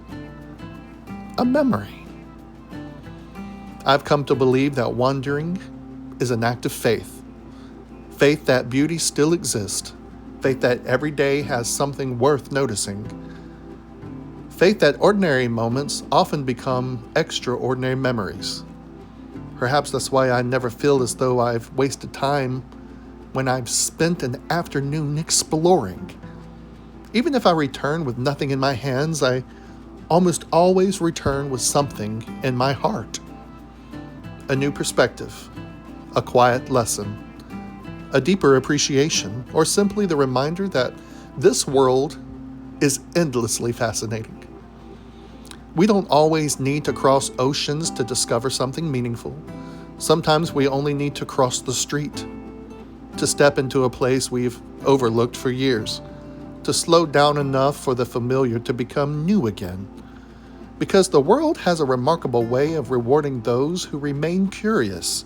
a memory. I've come to believe that wandering is an act of faith. Faith that beauty still exists. Faith that every day has something worth noticing. Faith that ordinary moments often become extraordinary memories. Perhaps that's why I never feel as though I've wasted time when I've spent an afternoon exploring. Even if I return with nothing in my hands, I almost always return with something in my heart. A new perspective, a quiet lesson, a deeper appreciation, or simply the reminder that this world is endlessly fascinating. We don't always need to cross oceans to discover something meaningful. Sometimes we only need to cross the street, to step into a place we've overlooked for years, to slow down enough for the familiar to become new again. Because the world has a remarkable way of rewarding those who remain curious,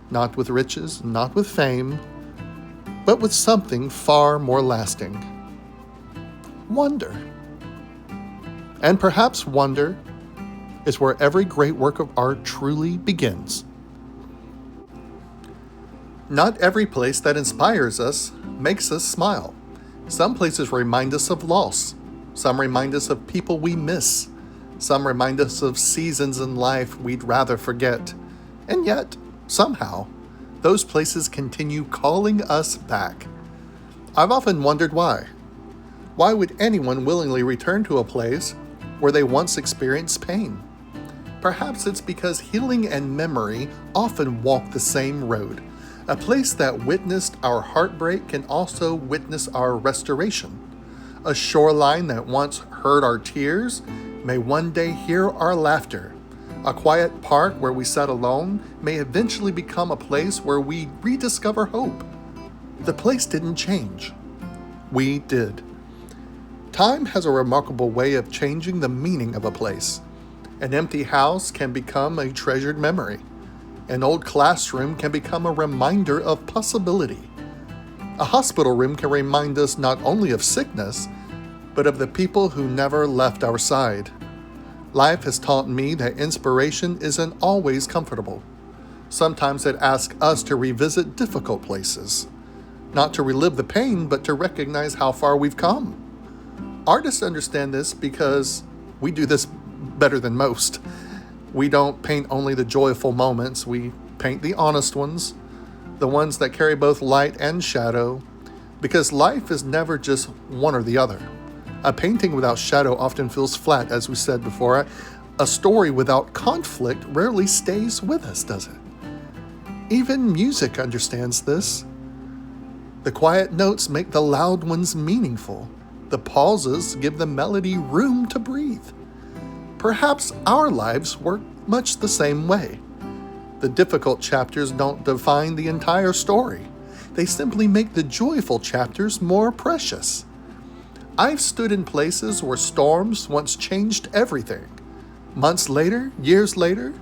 not with riches, not with fame, but with something far more lasting. Wonder. And perhaps wonder is where every great work of art truly begins. Not every place that inspires us makes us smile. Some places remind us of loss. Some remind us of people we miss. Some remind us of seasons in life we'd rather forget. And yet, somehow, those places continue calling us back. I've often wondered why. Why would anyone willingly return to a place where they once experienced pain? Perhaps it's because healing and memory often walk the same road. A place that witnessed our heartbreak can also witness our restoration. A shoreline that once heard our tears may one day hear our laughter. A quiet park where we sat alone may eventually become a place where we rediscover hope. The place didn't change. We did. Time has a remarkable way of changing the meaning of a place. An empty house can become a treasured memory. An old classroom can become a reminder of possibility. A hospital room can remind us not only of sickness, but of the people who never left our side. Life has taught me that inspiration isn't always comfortable. Sometimes it asks us to revisit difficult places, not to relive the pain, but to recognize how far we've come. Artists understand this because we do this better than most. We don't paint only the joyful moments, we paint the honest ones, the ones that carry both light and shadow, because life is never just one or the other. A painting without shadow often feels flat, as we said before. A story without conflict rarely stays with us, does it? Even music understands this. The quiet notes make the loud ones meaningful. The pauses give the melody room to breathe. Perhaps our lives work much the same way. The difficult chapters don't define the entire story. They simply make the joyful chapters more precious. I've stood in places where storms once changed everything. Months later, years later,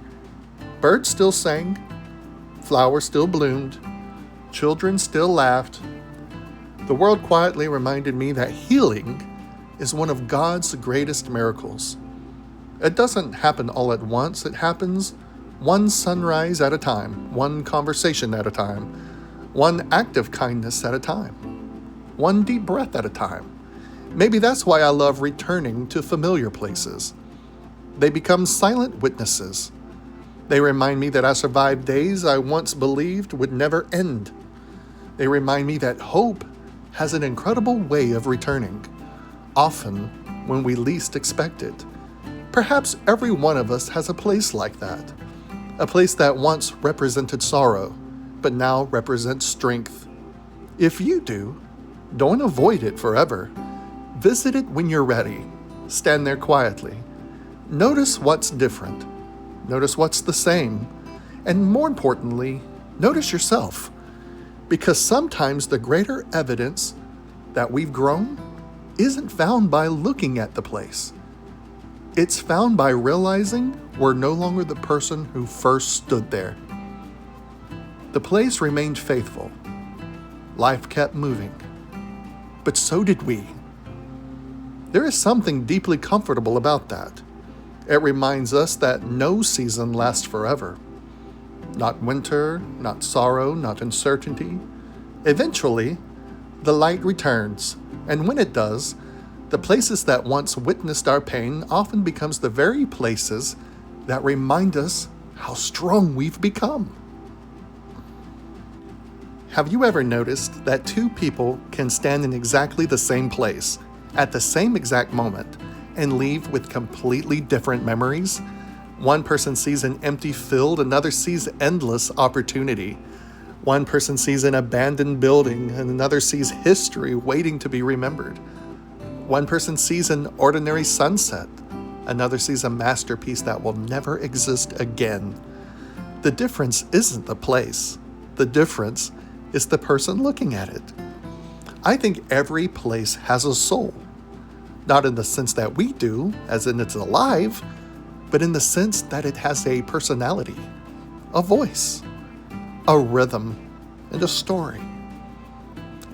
birds still sang, flowers still bloomed, children still laughed. The world quietly reminded me that healing is one of God's greatest miracles. It doesn't happen all at once. It happens one sunrise at a time, one conversation at a time, one act of kindness at a time, one deep breath at a time. Maybe that's why I love returning to familiar places. They become silent witnesses. They remind me that I survived days I once believed would never end. They remind me that hope has an incredible way of returning, often when we least expect it. Perhaps every one of us has a place like that, a place that once represented sorrow, but now represents strength. If you do, don't avoid it forever. Visit it when you're ready. Stand there quietly. Notice what's different. Notice what's the same. And more importantly, notice yourself. Because sometimes the greater evidence that we've grown isn't found by looking at the place. It's found by realizing we're no longer the person who first stood there. The place remained faithful. Life kept moving. But so did we. There is something deeply comfortable about that. It reminds us that no season lasts forever. Not winter, not sorrow, not uncertainty. Eventually, the light returns, and when it does, the places that once witnessed our pain often becomes the very places that remind us how strong we've become. Have you ever noticed that two people can stand in exactly the same place at the same exact moment and leave with completely different memories? One person sees an empty field, another sees endless opportunity. One person sees an abandoned building, and another sees history waiting to be remembered. One person sees an ordinary sunset, another sees a masterpiece that will never exist again. The difference isn't the place. The difference is the person looking at it. I think every place has a soul. Not in the sense that we do, as in it's alive, but in the sense that it has a personality, a voice, a rhythm, and a story.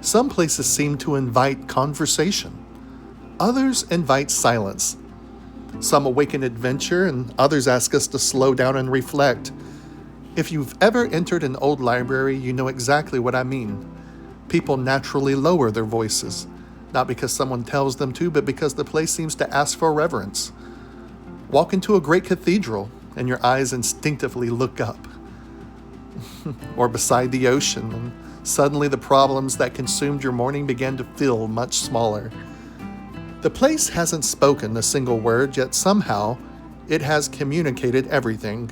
Some places seem to invite conversation. Others invite silence. Some awaken adventure, and others ask us to slow down and reflect. If you've ever entered an old library, you know exactly what I mean. People naturally lower their voices, not because someone tells them to, but because the place seems to ask for reverence. Walk into a great cathedral, and your eyes instinctively look up. Or beside the ocean, and suddenly the problems that consumed your morning began to feel much smaller. The place hasn't spoken a single word, yet somehow it has communicated everything.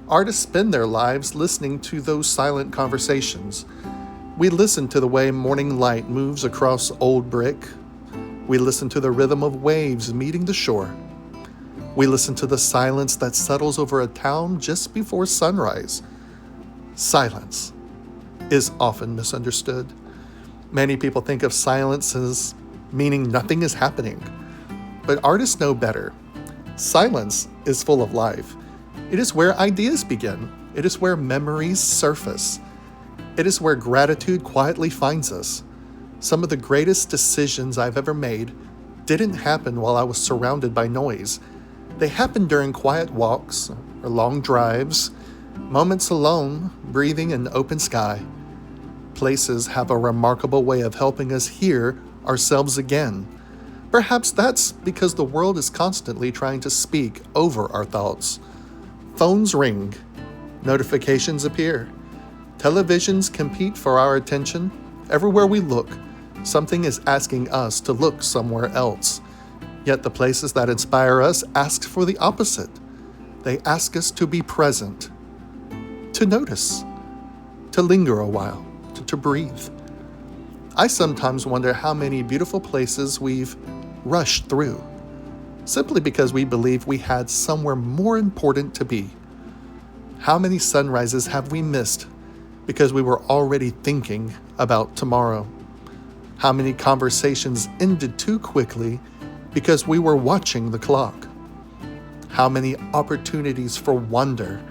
Artists spend their lives listening to those silent conversations. We listen to the way morning light moves across old brick. We listen to the rhythm of waves meeting the shore. We listen to the silence that settles over a town just before sunrise. Silence is often misunderstood. Many people think of silence as meaning nothing is happening. But artists know better. Silence is full of life. It is where ideas begin. It is where memories surface. It is where gratitude quietly finds us. Some of the greatest decisions I've ever made didn't happen while I was surrounded by noise. They happened during quiet walks or long drives, moments alone, breathing in open sky. Places have a remarkable way of helping us hear ourselves again. Perhaps that's because the world is constantly trying to speak over our thoughts. Phones ring. Notifications appear. Televisions compete for our attention. Everywhere we look, something is asking us to look somewhere else. Yet the places that inspire us ask for the opposite. They ask us to be present, to notice, to linger a while, to breathe. I sometimes wonder how many beautiful places we've rushed through, simply because we believe we had somewhere more important to be. How many sunrises have we missed because we were already thinking about tomorrow? How many conversations ended too quickly because we were watching the clock? How many opportunities for wonder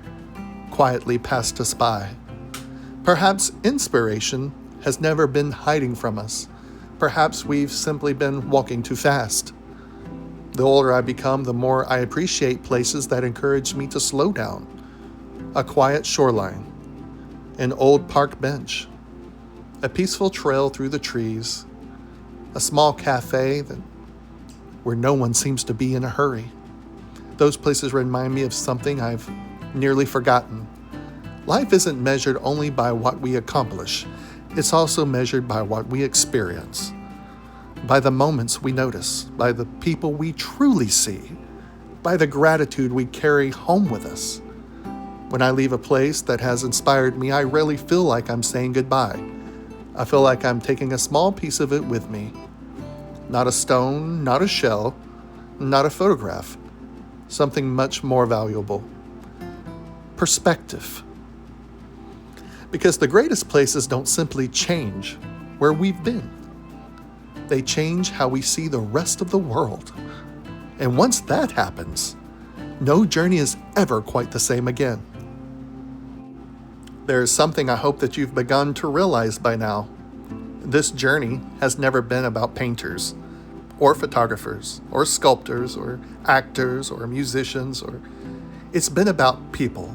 quietly passed us by? Perhaps inspiration has never been hiding from us. Perhaps we've simply been walking too fast. The older I become, the more I appreciate places that encourage me to slow down. A quiet shoreline, an old park bench, a peaceful trail through the trees, a small cafe where no one seems to be in a hurry. Those places remind me of something I've nearly forgotten. Life isn't measured only by what we accomplish. It's also measured by what we experience, by the moments we notice, by the people we truly see, by the gratitude we carry home with us. When I leave a place that has inspired me, I rarely feel like I'm saying goodbye. I feel like I'm taking a small piece of it with me. Not a stone, not a shell, not a photograph. Something much more valuable. Perspective. Because the greatest places don't simply change where we've been. They change how we see the rest of the world. And once that happens, no journey is ever quite the same again. There is something I hope that you've begun to realize by now. This journey has never been about painters, or photographers, or sculptors, or actors, or musicians, it's been about people.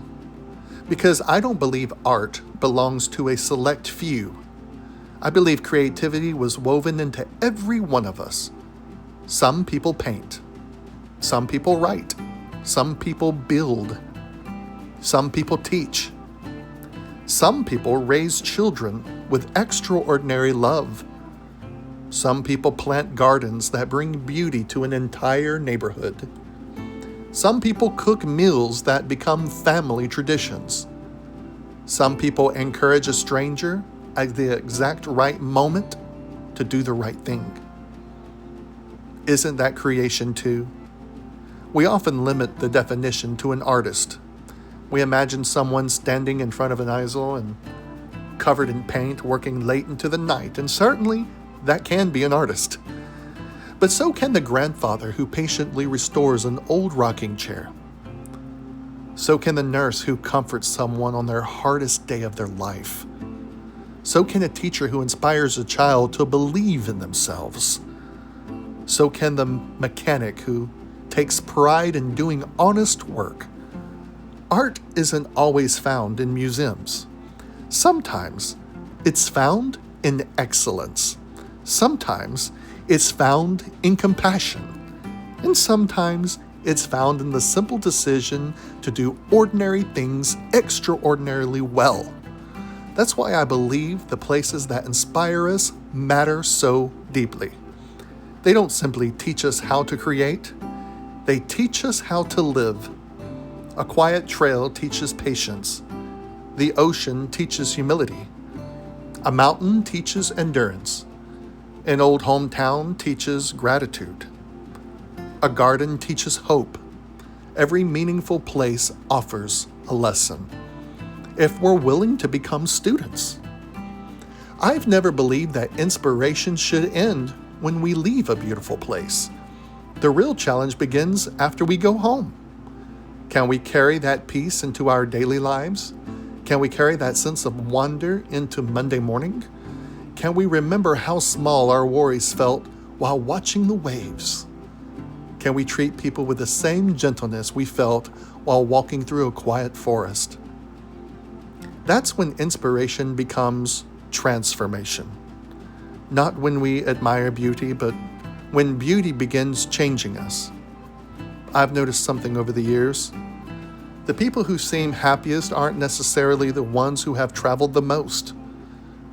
Because I don't believe art belongs to a select few. I believe creativity was woven into every one of us. Some people paint. Some people write. Some people build. Some people teach. Some people raise children with extraordinary love. Some people plant gardens that bring beauty to an entire neighborhood. Some people cook meals that become family traditions. Some people encourage a stranger at the exact right moment to do the right thing. Isn't that creation too? We often limit the definition to an artist. We imagine someone standing in front of an easel and covered in paint, working late into the night, and certainly that can be an artist. But so can the grandfather who patiently restores an old rocking chair. So can the nurse who comforts someone on their hardest day of their life. So can a teacher who inspires a child to believe in themselves. So can the mechanic who takes pride in doing honest work. Art isn't always found in museums. Sometimes it's found in excellence. Sometimes it's found in compassion. And sometimes it's found in the simple decision to do ordinary things extraordinarily well. That's why I believe the places that inspire us matter so deeply. They don't simply teach us how to create, they teach us how to live. A quiet trail teaches patience. The ocean teaches humility. A mountain teaches endurance. An old hometown teaches gratitude. A garden teaches hope. Every meaningful place offers a lesson, if we're willing to become students. I've never believed that inspiration should end when we leave a beautiful place. The real challenge begins after we go home. Can we carry that peace into our daily lives? Can we carry that sense of wonder into Monday morning? Can we remember how small our worries felt while watching the waves? Can we treat people with the same gentleness we felt while walking through a quiet forest? That's when inspiration becomes transformation. Not when we admire beauty, but when beauty begins changing us. I've noticed something over the years. The people who seem happiest aren't necessarily the ones who have traveled the most.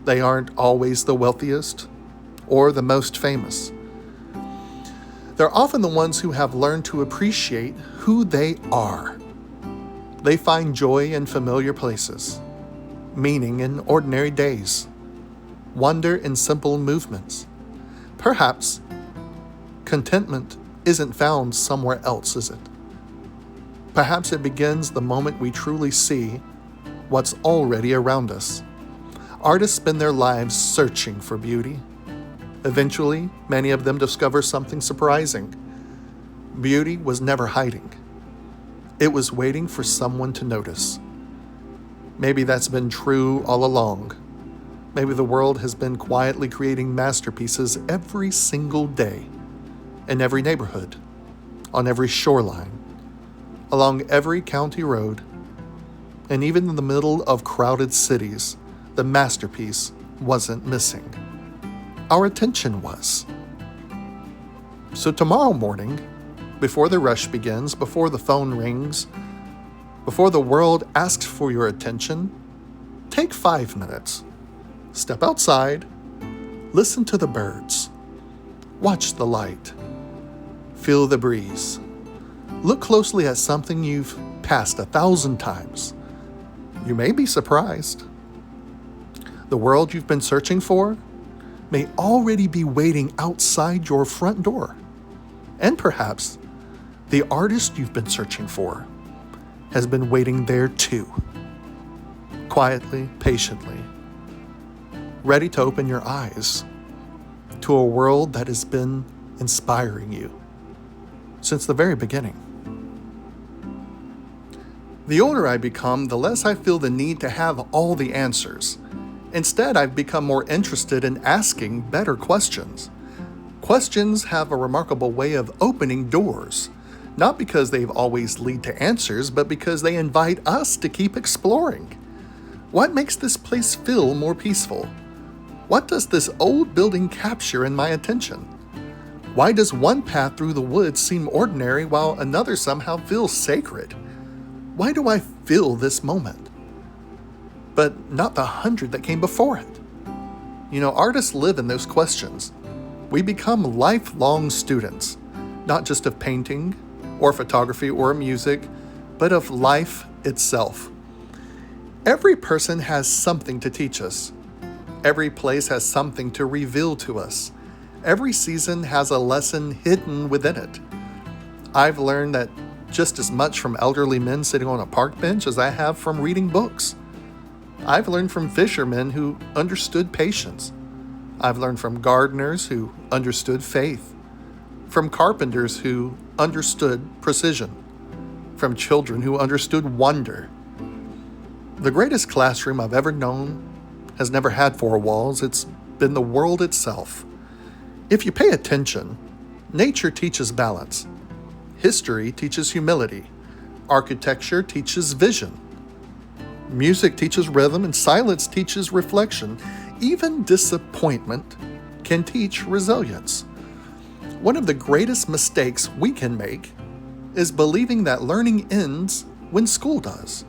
They aren't always the wealthiest or the most famous. They're often the ones who have learned to appreciate who they are. They find joy in familiar places, meaning in ordinary days, wonder in simple movements. Perhaps contentment isn't found somewhere else, is it? Perhaps it begins the moment we truly see what's already around us. Artists spend their lives searching for beauty. Eventually, many of them discover something surprising. Beauty was never hiding. It was waiting for someone to notice. Maybe that's been true all along. Maybe the world has been quietly creating masterpieces every single day, in every neighborhood, on every shoreline, along every county road, and even in the middle of crowded cities. The masterpiece wasn't missing. Our attention was. So tomorrow morning, before the rush begins, before the phone rings, before the world asks for your attention, take 5 minutes. Step outside, listen to the birds, watch the light, feel the breeze. Look closely at something you've passed 1,000 times. You may be surprised. The world you've been searching for may already be waiting outside your front door. And perhaps the artist you've been searching for has been waiting there too. Quietly, patiently, ready to open your eyes to a world that has been inspiring you since the very beginning. The older I become, the less I feel the need to have all the answers. Instead, I've become more interested in asking better questions. Questions have a remarkable way of opening doors, not because they've always lead to answers, but because they invite us to keep exploring. What makes this place feel more peaceful? What does this old building capture in my attention? Why does one path through the woods seem ordinary while another somehow feels sacred? Why do I feel this moment, but not the 100 that came before it? Artists live in those questions. We become lifelong students, not just of painting or photography or music, but of life itself. Every person has something to teach us. Every place has something to reveal to us. Every season has a lesson hidden within it. I've learned that just as much from elderly men sitting on a park bench as I have from reading books. I've learned from fishermen who understood patience. I've learned from gardeners who understood faith, from carpenters who understood precision, from children who understood wonder. The greatest classroom I've ever known has never had 4 walls. It's been the world itself. If you pay attention, nature teaches balance. History teaches humility. Architecture teaches vision. Music teaches rhythm, and silence teaches reflection. Even disappointment can teach resilience. One of the greatest mistakes we can make is believing that learning ends when school does.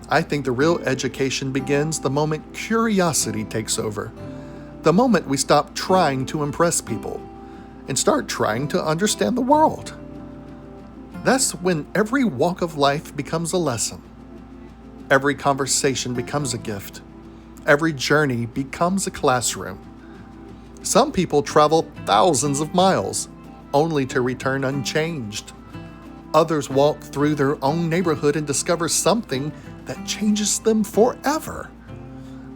I think the real education begins the moment curiosity takes over, the moment we stop trying to impress people and start trying to understand the world. That's when every walk of life becomes a lesson. Every conversation becomes a gift. Every journey becomes a classroom. Some people travel thousands of miles, only to return unchanged. Others walk through their own neighborhood and discover something that changes them forever.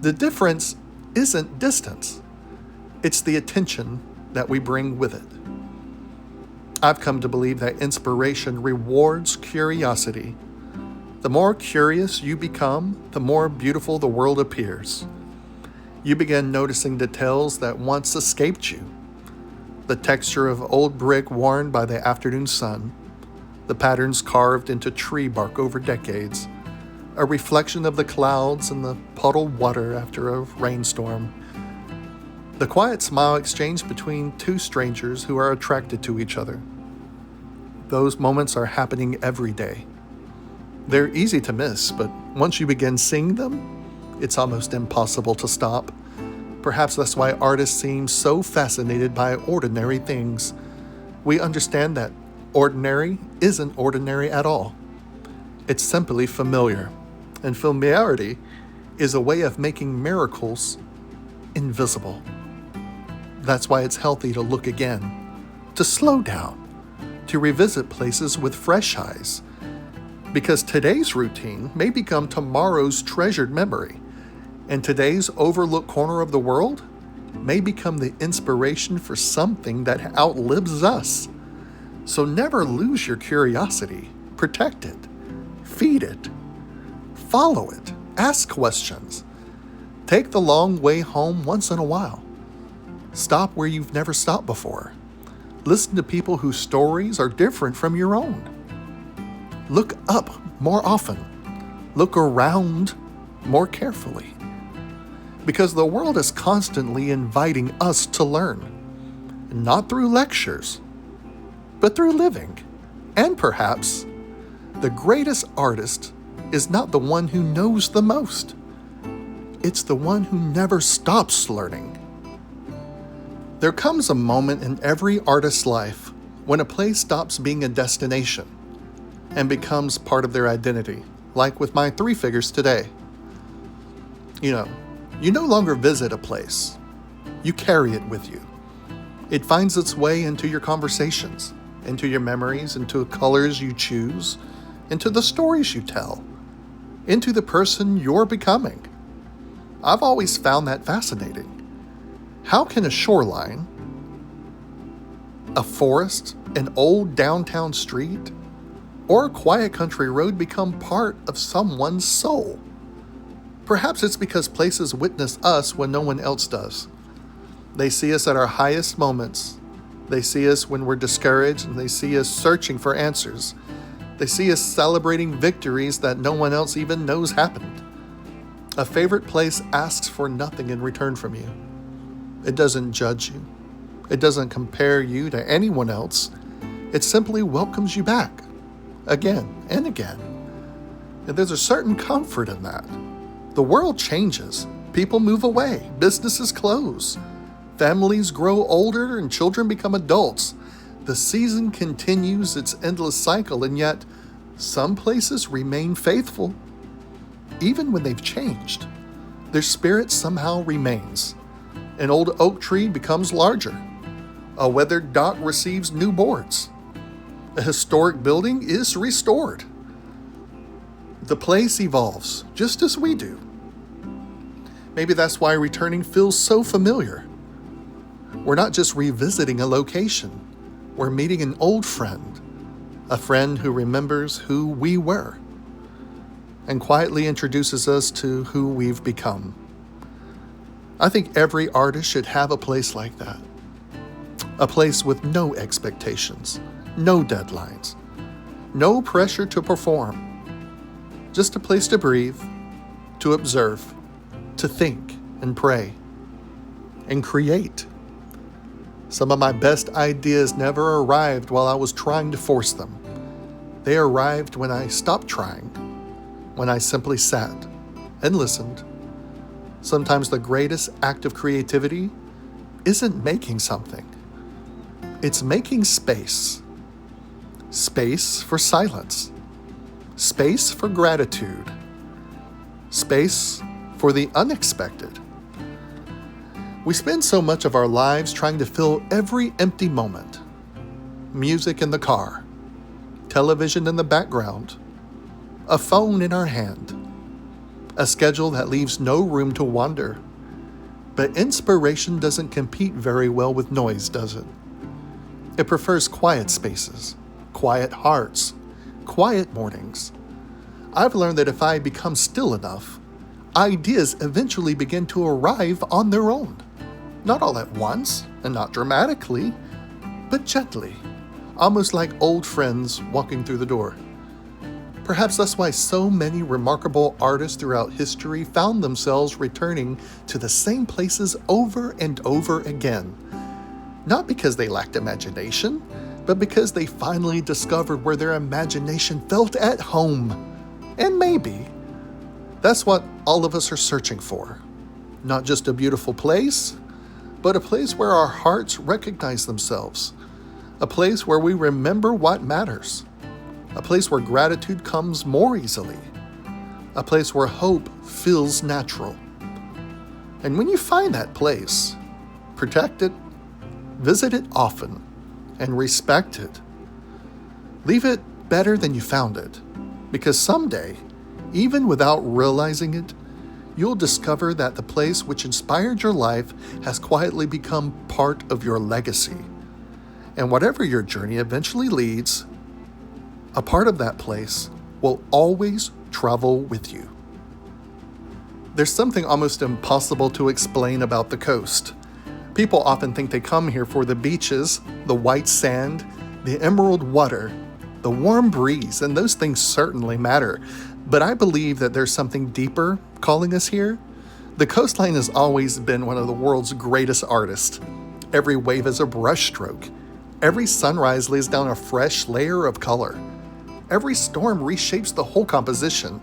The difference isn't distance. It's the attention that we bring with it. I've come to believe that inspiration rewards curiosity. The more curious you become, the more beautiful the world appears. You begin noticing details that once escaped you. The texture of old brick worn by the afternoon sun, the patterns carved into tree bark over decades, a reflection of the clouds in the puddled water after a rainstorm, the quiet smile exchanged between 2 strangers who are attracted to each other. Those moments are happening every day. They're easy to miss, but once you begin seeing them, it's almost impossible to stop. Perhaps that's why artists seem so fascinated by ordinary things. We understand that ordinary isn't ordinary at all. It's simply familiar, and familiarity is a way of making miracles invisible. That's why it's healthy to look again, to slow down, to revisit places with fresh eyes. Because today's routine may become tomorrow's treasured memory, and today's overlooked corner of the world may become the inspiration for something that outlives us. So never lose your curiosity. Protect it. Feed it. Follow it. Ask questions. Take the long way home once in a while. Stop where you've never stopped before. Listen to people whose stories are different from your own. Look up more often. Look around more carefully. Because the world is constantly inviting us to learn. Not through lectures, but through living. And perhaps the greatest artist is not the one who knows the most. It's the one who never stops learning. There comes a moment in every artist's life when a place stops being a destination and becomes part of their identity, like with my three figures today. You no longer visit a place. You carry it with you. It finds its way into your conversations, into your memories, into the colors you choose, into the stories you tell, into the person you're becoming. I've always found that fascinating. How can a shoreline, a forest, an old downtown street, or a quiet country road become part of someone's soul? Perhaps it's because places witness us when no one else does. They see us at our highest moments. They see us when we're discouraged, and they see us searching for answers. They see us celebrating victories that no one else even knows happened. A favorite place asks for nothing in return from you. It doesn't judge you. It doesn't compare you to anyone else. It simply welcomes you back, again and again. And there's a certain comfort in that. The world changes. People move away. Businesses close. Families grow older and children become adults. The season continues its endless cycle, and yet some places remain faithful. Even when they've changed, their spirit somehow remains. An old oak tree becomes larger. A weathered dock receives new boards. A historic building is restored. The place evolves, just as we do. Maybe that's why returning feels so familiar. We're not just revisiting a location. We're meeting an old friend, a friend who remembers who we were, and quietly introduces us to who we've become. I think every artist should have a place like that. A place with no expectations, no deadlines, no pressure to perform. Just a place to breathe, to observe, to think and pray, and create. Some of my best ideas never arrived while I was trying to force them. They arrived when I stopped trying, when I simply sat and listened. Sometimes the greatest act of creativity isn't making something. It's making space. Space for silence. Space for gratitude. Space for the unexpected. We spend so much of our lives trying to fill every empty moment. Music in the car, television in the background, a phone in our hand, a schedule that leaves no room to wander. But inspiration doesn't compete very well with noise, does it? It prefers quiet spaces, quiet hearts, quiet mornings. I've learned that if I become still enough, ideas eventually begin to arrive on their own. Not all at once, and not dramatically, but gently, almost like old friends walking through the door. Perhaps that's why so many remarkable artists throughout history found themselves returning to the same places over and over again. Not because they lacked imagination, but because they finally discovered where their imagination felt at home. And maybe that's what all of us are searching for. Not just a beautiful place, but a place where our hearts recognize themselves. A place where we remember what matters. A place where gratitude comes more easily. A place where hope feels natural. And when you find that place, protect it, visit it often, and respect it. Leave it better than you found it. Because someday, even without realizing it, you'll discover that the place which inspired your life has quietly become part of your legacy. And whatever your journey eventually leads, a part of that place will always travel with you. There's something almost impossible to explain about the coast. People often think they come here for the beaches, the white sand, the emerald water, the warm breeze, and those things certainly matter. But I believe that there's something deeper calling us here. The coastline has always been one of the world's greatest artists. Every wave is a brushstroke. Every sunrise lays down a fresh layer of color. Every storm reshapes the whole composition.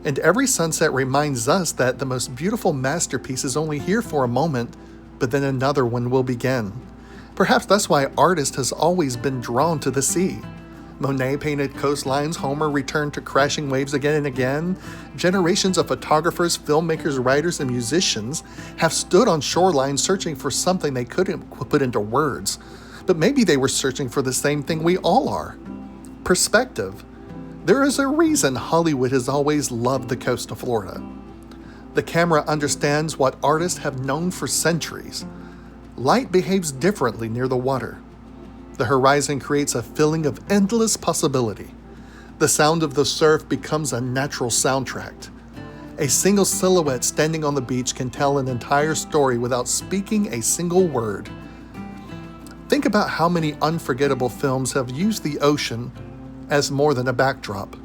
And every sunset reminds us that the most beautiful masterpiece is only here for a moment, but then another one will begin. Perhaps that's why art has always been drawn to the sea. Monet painted coastlines, Homer returned to crashing waves again and again. Generations of photographers, filmmakers, writers, and musicians have stood on shorelines searching for something they couldn't put into words. But maybe they were searching for the same thing we all are: perspective. There is a reason Hollywood has always loved the coast of Florida. The camera understands what artists have known for centuries. Light behaves differently near the water. The horizon creates a feeling of endless possibility. The sound of the surf becomes a natural soundtrack. A single silhouette standing on the beach can tell an entire story without speaking a single word. Think about how many unforgettable films have used the ocean as more than a backdrop.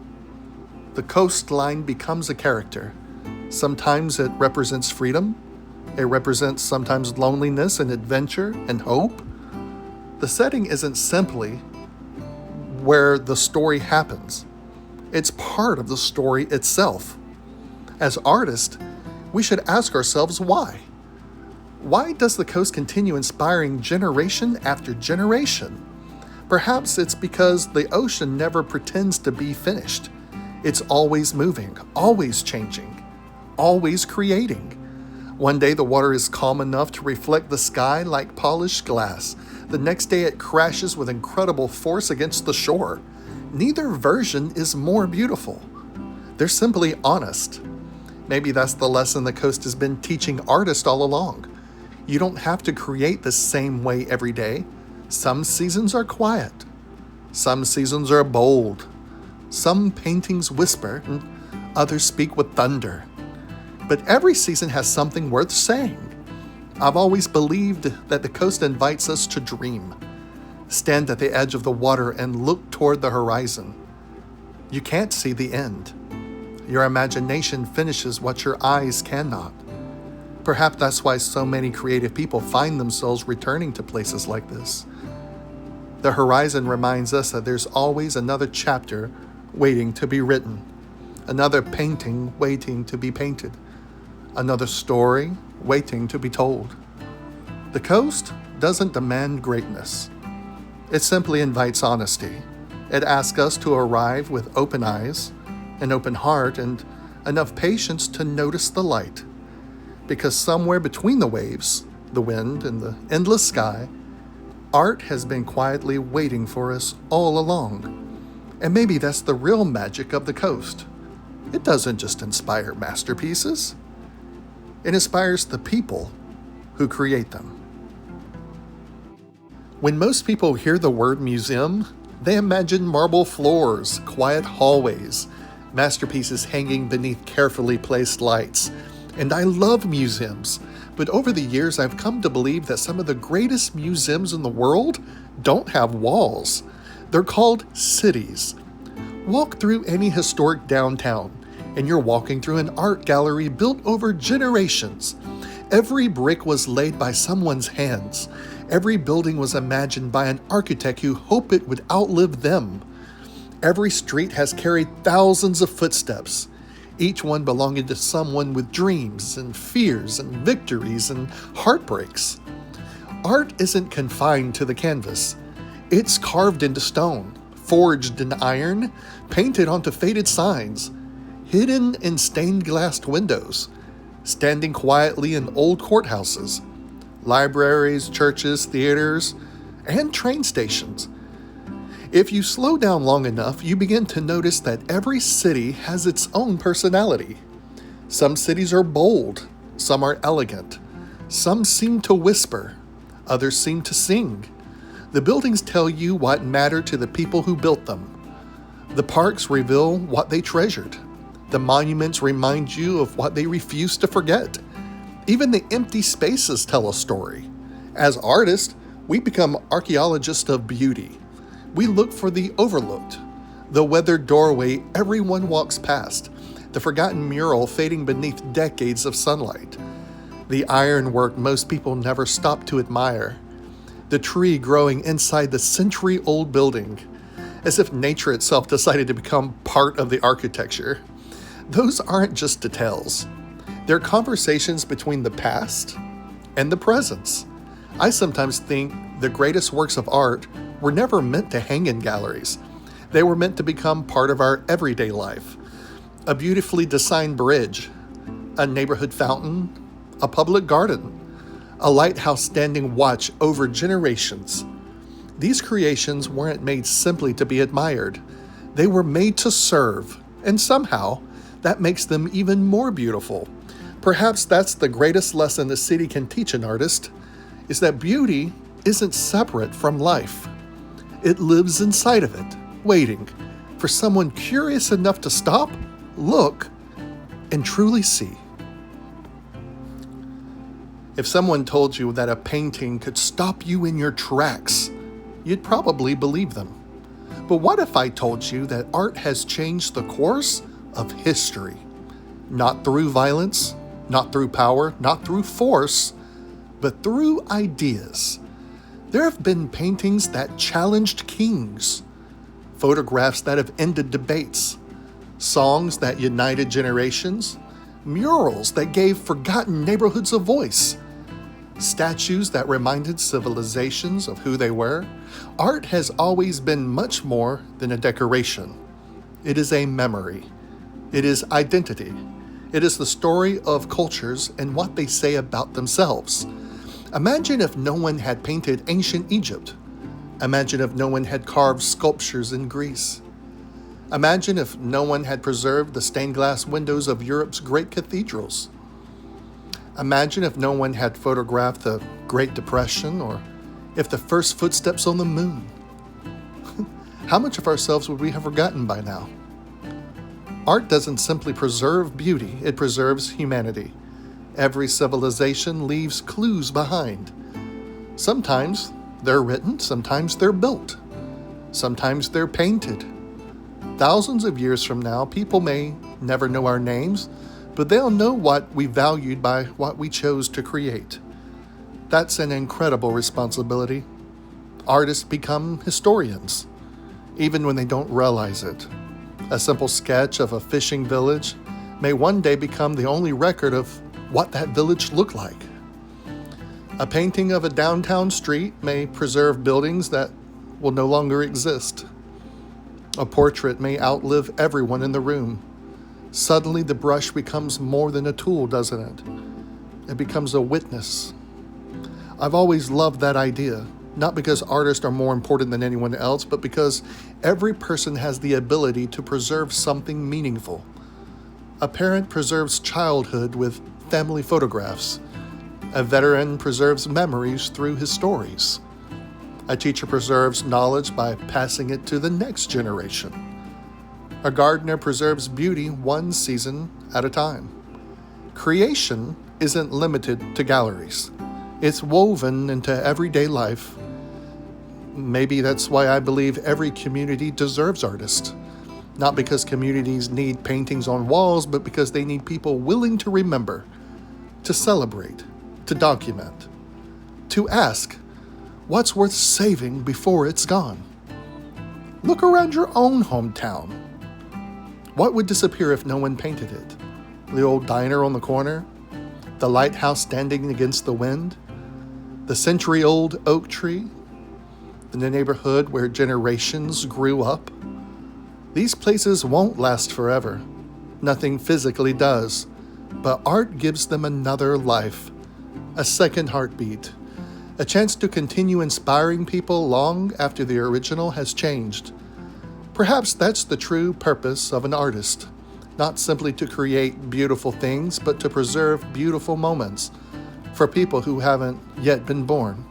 The coastline becomes a character. Sometimes it represents freedom. It represents sometimes loneliness and adventure and hope. The setting isn't simply where the story happens. It's part of the story itself. As artists, we should ask ourselves why. Why does the coast continue inspiring generation after generation? Perhaps it's because the ocean never pretends to be finished. It's always moving, always changing, always creating. One day the water is calm enough to reflect the sky like polished glass. The next day it crashes with incredible force against the shore. Neither version is more beautiful. They're simply honest. Maybe that's the lesson the coast has been teaching artists all along. You don't have to create the same way every day. Some seasons are quiet. Some seasons are bold. Some paintings whisper, and others speak with thunder. But every season has something worth saying. I've always believed that the coast invites us to dream. Stand at the edge of the water and look toward the horizon. You can't see the end. Your imagination finishes what your eyes cannot. Perhaps that's why so many creative people find themselves returning to places like this. The horizon reminds us that there's always another chapter waiting to be written, another painting waiting to be painted, another story waiting to be told. The coast doesn't demand greatness. It simply invites honesty. It asks us to arrive with open eyes, an open heart, and enough patience to notice the light. Because somewhere between the waves, the wind, and the endless sky, art has been quietly waiting for us all along. And maybe that's the real magic of the coast. It doesn't just inspire masterpieces. It inspires the people who create them. When most people hear the word museum, they imagine marble floors, quiet hallways, masterpieces hanging beneath carefully placed lights. And I love museums, but over the years I've come to believe that some of the greatest museums in the world don't have walls. They're called cities. Walk through any historic downtown, and you're walking through an art gallery built over generations. Every brick was laid by someone's hands. Every building was imagined by an architect who hoped it would outlive them. Every street has carried thousands of footsteps, each one belonging to someone with dreams and fears and victories and heartbreaks. Art isn't confined to the canvas. It's carved into stone, forged in iron, painted onto faded signs, hidden in stained glass windows, standing quietly in old courthouses, libraries, churches, theaters, and train stations. If you slow down long enough, you begin to notice that every city has its own personality. Some cities are bold, some are elegant, some seem to whisper, others seem to sing. The buildings tell you what mattered to the people who built them. The parks reveal what they treasured. The monuments remind you of what they refused to forget. Even the empty spaces tell a story. As artists, we become archaeologists of beauty. We look for the overlooked, the weathered doorway everyone walks past, the forgotten mural fading beneath decades of sunlight, the ironwork most people never stop to admire, the tree growing inside the century-old building, as if nature itself decided to become part of the architecture. Those aren't just details. They're conversations between the past and the present. I sometimes think the greatest works of art were never meant to hang in galleries. They were meant to become part of our everyday life. A beautifully designed bridge, a neighborhood fountain, a public garden, a lighthouse standing watch over generations. These creations weren't made simply to be admired. They were made to serve, and somehow that makes them even more beautiful. Perhaps that's the greatest lesson the city can teach an artist, is that beauty isn't separate from life. It lives inside of it, waiting for someone curious enough to stop, look, and truly see. If someone told you that a painting could stop you in your tracks, you'd probably believe them. But what if I told you that art has changed the course of history? Not through violence, not through power, not through force, but through ideas. There have been paintings that challenged kings, photographs that have ended debates, songs that united generations, murals that gave forgotten neighborhoods a voice, statues that reminded civilizations of who they were. Art has always been much more than a decoration. It is a memory. It is identity. It is the story of cultures and what they say about themselves. Imagine if no one had painted ancient Egypt. Imagine if no one had carved sculptures in Greece. Imagine if no one had preserved the stained glass windows of Europe's great cathedrals. Imagine if no one had photographed the Great Depression or if the first footsteps on the moon. How much of ourselves would we have forgotten by now? Art doesn't simply preserve beauty, it preserves humanity. Every civilization leaves clues behind. Sometimes they're written, sometimes they're built, sometimes they're painted. Thousands of years from now, people may never know our names, but they'll know what we valued by what we chose to create. That's an incredible responsibility. Artists become historians, even when they don't realize it. A simple sketch of a fishing village may one day become the only record of what that village looked like. A painting of a downtown street may preserve buildings that will no longer exist. A portrait may outlive everyone in the room. Suddenly the brush becomes more than a tool, doesn't it? It becomes a witness. I've always loved that idea, not because artists are more important than anyone else, but because every person has the ability to preserve something meaningful. A parent preserves childhood with family photographs. A veteran preserves memories through his stories. A teacher preserves knowledge by passing it to the next generation. A gardener preserves beauty one season at a time. Creation isn't limited to galleries. It's woven into everyday life. Maybe that's why I believe every community deserves artists. Not because communities need paintings on walls, but because they need people willing to remember, to celebrate, to document, to ask, what's worth saving before it's gone? Look around your own hometown. What would disappear if no one painted it? The old diner on the corner? The lighthouse standing against the wind? The century-old oak tree? The neighborhood where generations grew up? These places won't last forever. Nothing physically does. But art gives them another life, a second heartbeat. a chance to continue inspiring people long after the original has changed. Perhaps that's the true purpose of an artist, not simply to create beautiful things, but to preserve beautiful moments for people who haven't yet been born.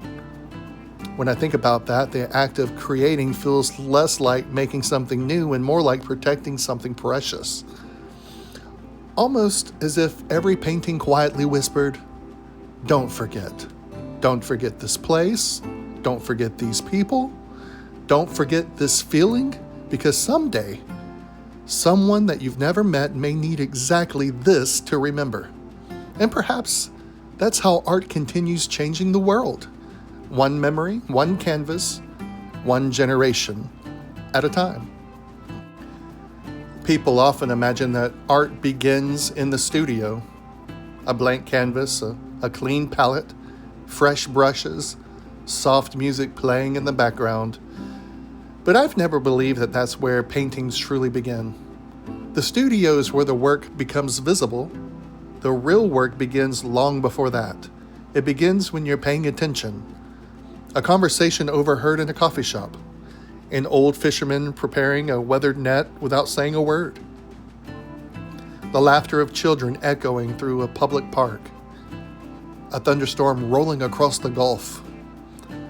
When I think about that, the act of creating feels less like making something new and more like protecting something precious. Almost as if every painting quietly whispered, "Don't forget. Don't forget this place. Don't forget these people. Don't forget this feeling, because someday, someone that you've never met may need exactly this to remember." And perhaps that's how art continues changing the world. One memory, one canvas, one generation at a time. People often imagine that art begins in the studio. A blank canvas, a clean palette, fresh brushes, soft music playing in the background. But I've never believed that that's where paintings truly begin. The studio is where the work becomes visible. The real work begins long before that. It begins when you're paying attention. A conversation overheard in a coffee shop. An old fisherman preparing a weathered net without saying a word. The laughter of children echoing through a public park. A thunderstorm rolling across the Gulf.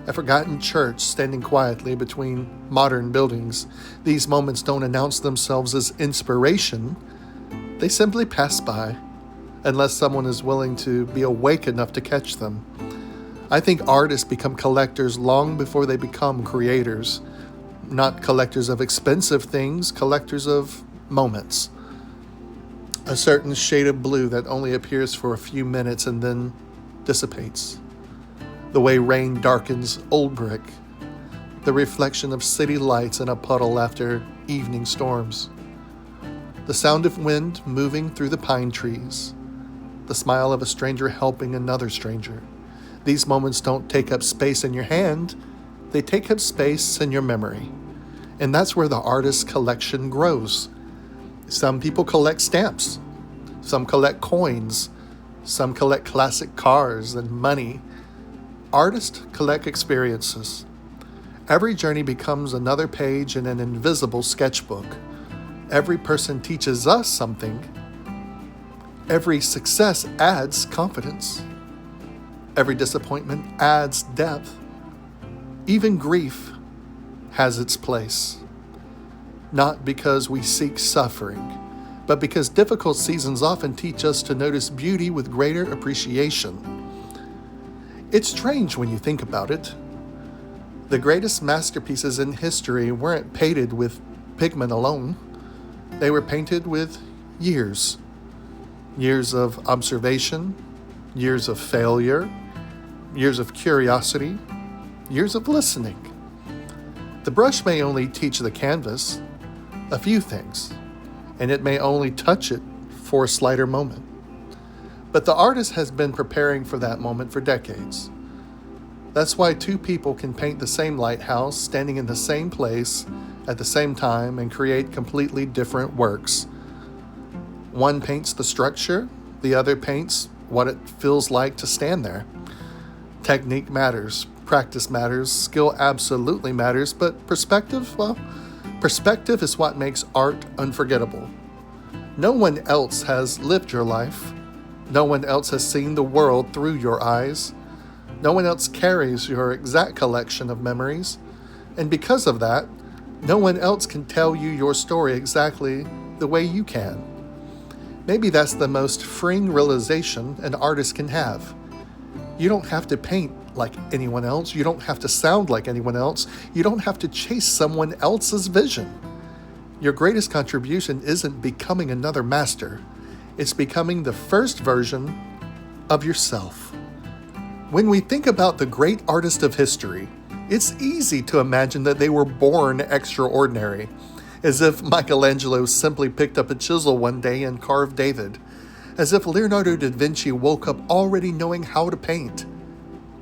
A forgotten church standing quietly between modern buildings. These moments don't announce themselves as inspiration. They simply pass by, unless someone is willing to be awake enough to catch them. I think artists become collectors long before they become creators. Not collectors of expensive things, collectors of moments. A certain shade of blue that only appears for a few minutes and then dissipates. The way rain darkens old brick. The reflection of city lights in a puddle after evening storms. The sound of wind moving through the pine trees. The smile of a stranger helping another stranger. These moments don't take up space in your hand, they take up space in your memory. And that's where the artist's collection grows. Some people collect stamps. Some collect coins. Some collect classic cars and money. Artists collect experiences. Every journey becomes another page in an invisible sketchbook. Every person teaches us something. Every success adds confidence. Every disappointment adds depth. Even grief has its place. Not because we seek suffering, but because difficult seasons often teach us to notice beauty with greater appreciation. It's strange when you think about it. The greatest masterpieces in history weren't painted with pigment alone. They were painted with years. Years of observation, years of failure, years of curiosity, years of listening. The brush may only teach the canvas a few things, and it may only touch it for a slighter moment. But the artist has been preparing for that moment for decades. That's why two people can paint the same lighthouse, standing in the same place at the same time, and create completely different works. One paints the structure, the other paints what it feels like to stand there. Technique matters, practice matters, skill absolutely matters, but perspective, well, perspective is what makes art unforgettable. No one else has lived your life. No one else has seen the world through your eyes. No one else carries your exact collection of memories. And because of that, no one else can tell you your story exactly the way you can. Maybe that's the most freeing realization an artist can have. You don't have to paint like anyone else. You don't have to sound like anyone else. You don't have to chase someone else's vision. Your greatest contribution isn't becoming another master. It's becoming the first version of yourself. When we think about the great artists of history, it's easy to imagine that they were born extraordinary, as if Michelangelo simply picked up a chisel one day and carved David, as if Leonardo da Vinci woke up already knowing how to paint,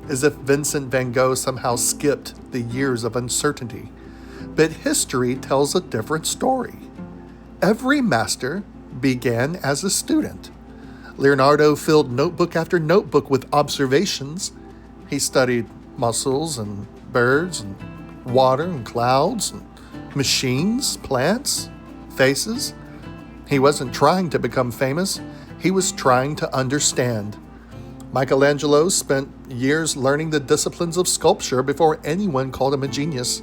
as if Vincent van Gogh somehow skipped the years of uncertainty. But history tells a different story. Every master began as a student. Leonardo filled notebook after notebook with observations. He studied muscles and birds and water and clouds and machines, plants, faces. He wasn't trying to become famous. He was trying to understand. Michelangelo spent years learning the disciplines of sculpture before anyone called him a genius.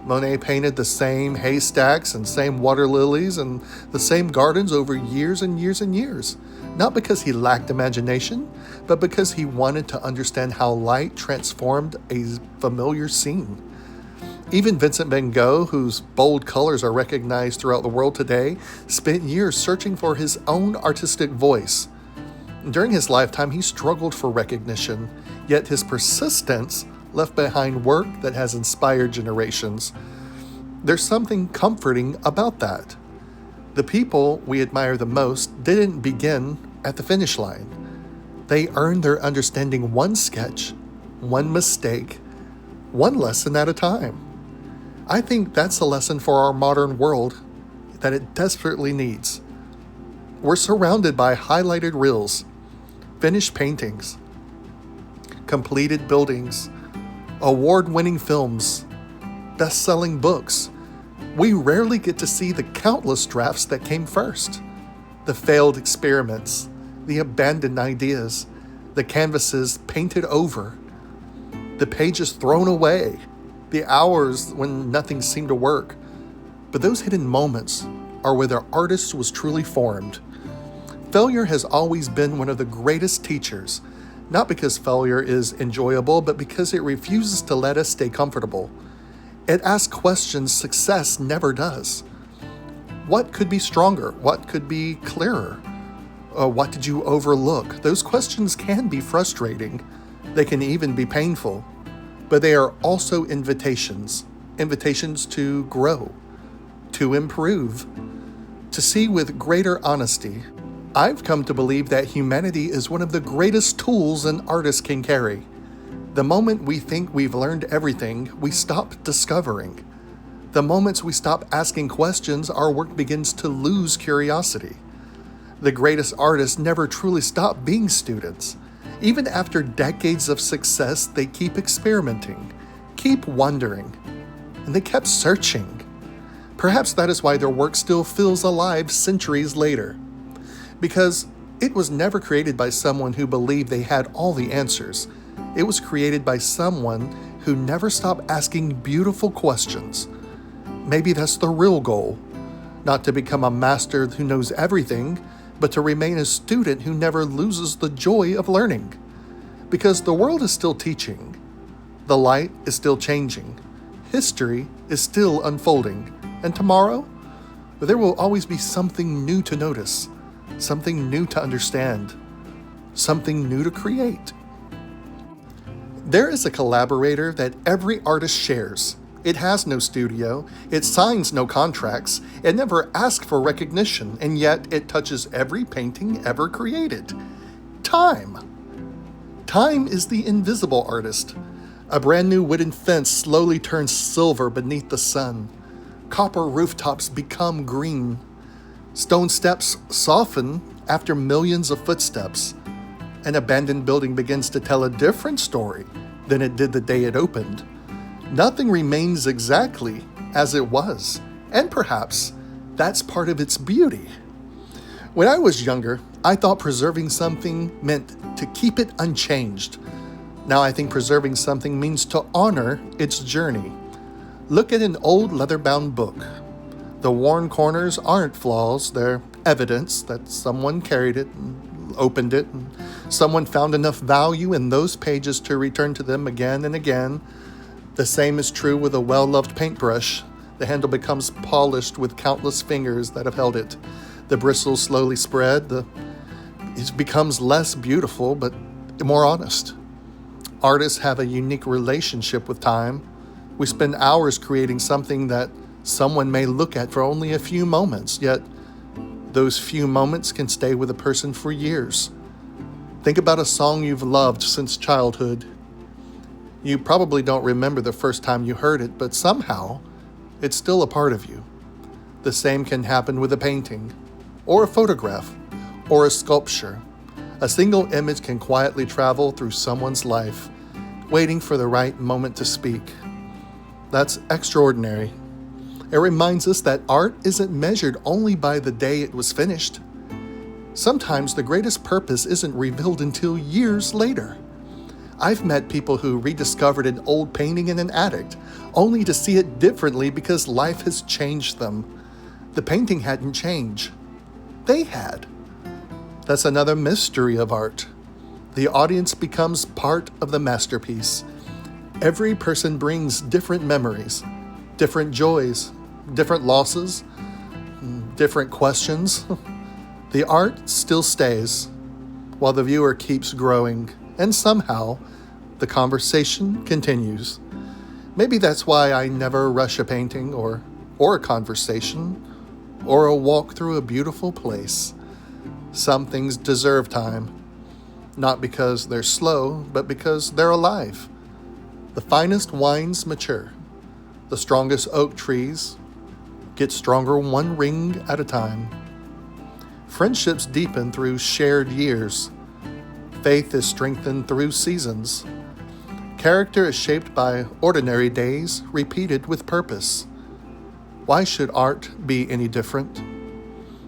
Monet painted the same haystacks and same water lilies and the same gardens over years and years and years. Not because he lacked imagination, but because he wanted to understand how light transformed a familiar scene. Even Vincent van Gogh, whose bold colors are recognized throughout the world today, spent years searching for his own artistic voice. During his lifetime, he struggled for recognition, yet his persistence left behind work that has inspired generations. There's something comforting about that. The people we admire the most didn't begin at the finish line. They earned their understanding one sketch, one mistake, one lesson at a time. I think that's a lesson for our modern world that it desperately needs. We're surrounded by highlighted reels, finished paintings, completed buildings, award-winning films, best-selling books. We rarely get to see the countless drafts that came first, the failed experiments, the abandoned ideas, the canvases painted over, the pages thrown away, the hours when nothing seemed to work. But those hidden moments are where the artist was truly formed. Failure has always been one of the greatest teachers, not because failure is enjoyable, but because it refuses to let us stay comfortable. It asks questions success never does. What could be stronger? What could be clearer? What did you overlook? Those questions can be frustrating. They can even be painful. But they are also invitations to grow, to improve, to see with greater honesty. I've come to believe that humanity is one of the greatest tools an artist can carry. The moment we think we've learned everything, we stop discovering. The moments we stop asking questions, our work begins to lose curiosity. The greatest artists never truly stop being students. Even after decades of success, they keep experimenting, keep wondering, and they kept searching. Perhaps that is why their work still feels alive centuries later. Because it was never created by someone who believed they had all the answers. It was created by someone who never stopped asking beautiful questions. Maybe that's the real goal. Not to become a master who knows everything, but to remain a student who never loses the joy of learning. Because the world is still teaching. The light is still changing. History is still unfolding. And tomorrow, there will always be something new to notice, something new to understand, something new to create. There is a collaborator that every artist shares. It has no studio, it signs no contracts, it never asks for recognition, and yet it touches every painting ever created. Time. Time is the invisible artist. A brand new wooden fence slowly turns silver beneath the sun. Copper rooftops become green. Stone steps soften after millions of footsteps. An abandoned building begins to tell a different story than it did the day it opened. Nothing remains exactly as it was, and perhaps that's part of its beauty. When I was younger, I thought preserving something meant to keep it unchanged. Now I think preserving something means to honor its journey. Look at an old leather-bound book. The worn corners aren't flaws, they're evidence that someone carried it and opened it, and someone found enough value in those pages to return to them again and again. The same is true with a well-loved paintbrush. The handle becomes polished with countless fingers that have held it. The bristles slowly spread. It becomes less beautiful, but more honest. Artists have a unique relationship with time. We spend hours creating something that someone may look at for only a few moments, yet those few moments can stay with a person for years. Think about a song you've loved since childhood. You probably don't remember the first time you heard it, but somehow it's still a part of you. The same can happen with a painting, or a photograph, or a sculpture. A single image can quietly travel through someone's life, waiting for the right moment to speak. That's extraordinary. It reminds us that art isn't measured only by the day it was finished. Sometimes the greatest purpose isn't revealed until years later. I've met people who rediscovered an old painting in an attic, only to see it differently because life has changed them. The painting hadn't changed. They had. That's another mystery of art. The audience becomes part of the masterpiece. Every person brings different memories, different joys, different losses, different questions. The art still stays, while the viewer keeps growing, and somehow the conversation continues. Maybe that's why I never rush a painting or a conversation or a walk through a beautiful place. Some things deserve time, not because they're slow, but because they're alive. The finest wines mature. The strongest oak trees get stronger one ring at a time. Friendships deepen through shared years. Faith is strengthened through seasons. Character is shaped by ordinary days repeated with purpose. Why should art be any different?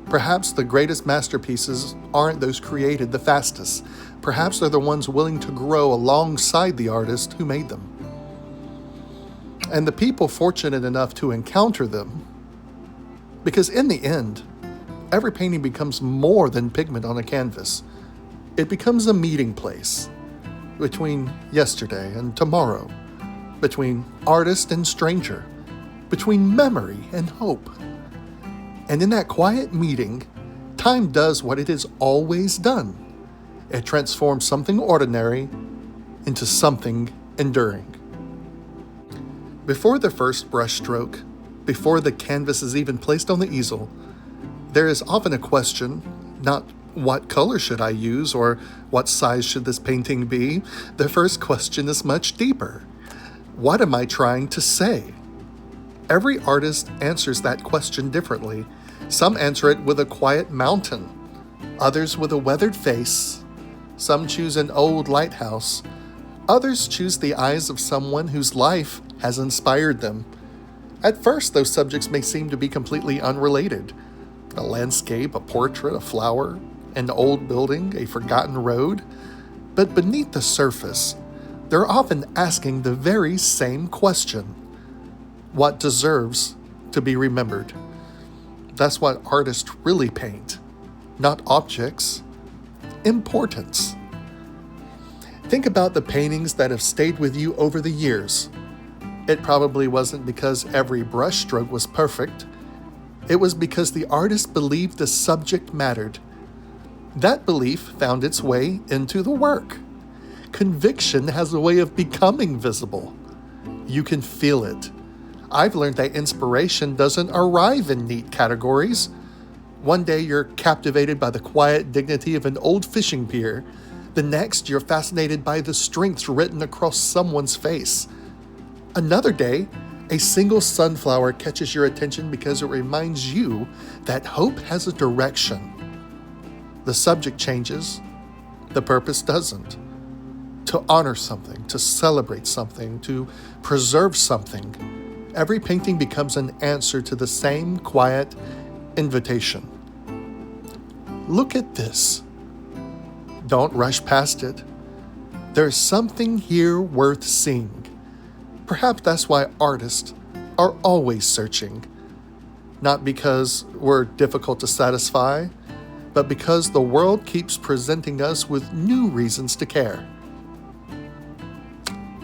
Perhaps the greatest masterpieces aren't those created the fastest. Perhaps they're the ones willing to grow alongside the artist who made them. And the people fortunate enough to encounter them. Because in the end, every painting becomes more than pigment on a canvas. It becomes a meeting place between yesterday and tomorrow, between artist and stranger, between memory and hope. And in that quiet meeting, time does what it has always done. It transforms something ordinary into something enduring. Before the first brushstroke, before the canvas is even placed on the easel, there is often a question, not what color should I use or what size should this painting be? The first question is much deeper. What am I trying to say? Every artist answers that question differently. Some answer it with a quiet mountain, others with a weathered face. Some choose an old lighthouse. Others choose the eyes of someone whose life has inspired them. At first, those subjects may seem to be completely unrelated. A landscape, a portrait, a flower, an old building, a forgotten road. But beneath the surface, they're often asking the very same question. What deserves to be remembered? That's what artists really paint. Not objects, importance. Think about the paintings that have stayed with you over the years. It probably wasn't because every brushstroke was perfect. It was because the artist believed the subject mattered. That belief found its way into the work. Conviction has a way of becoming visible. You can feel it. I've learned that inspiration doesn't arrive in neat categories. One day you're captivated by the quiet dignity of an old fishing pier. The next you're fascinated by the strength written across someone's face. Another day, a single sunflower catches your attention because it reminds you that hope has a direction. The subject changes, the purpose doesn't. To honor something, to celebrate something, to preserve something, every painting becomes an answer to the same quiet invitation. Look at this. Don't rush past it. There's something here worth seeing. Perhaps that's why artists are always searching. Not because we're difficult to satisfy, but because the world keeps presenting us with new reasons to care.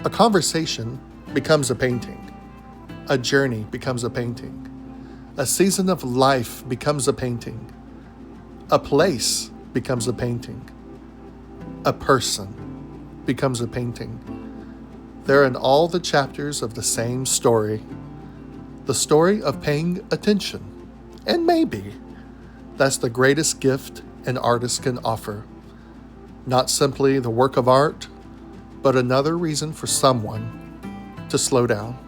A conversation becomes a painting. A journey becomes a painting. A season of life becomes a painting. A place becomes a painting. A person becomes a painting. They're in all the chapters of the same story. The story of paying attention. And maybe that's the greatest gift an artist can offer. Not simply the work of art, but another reason for someone to slow down.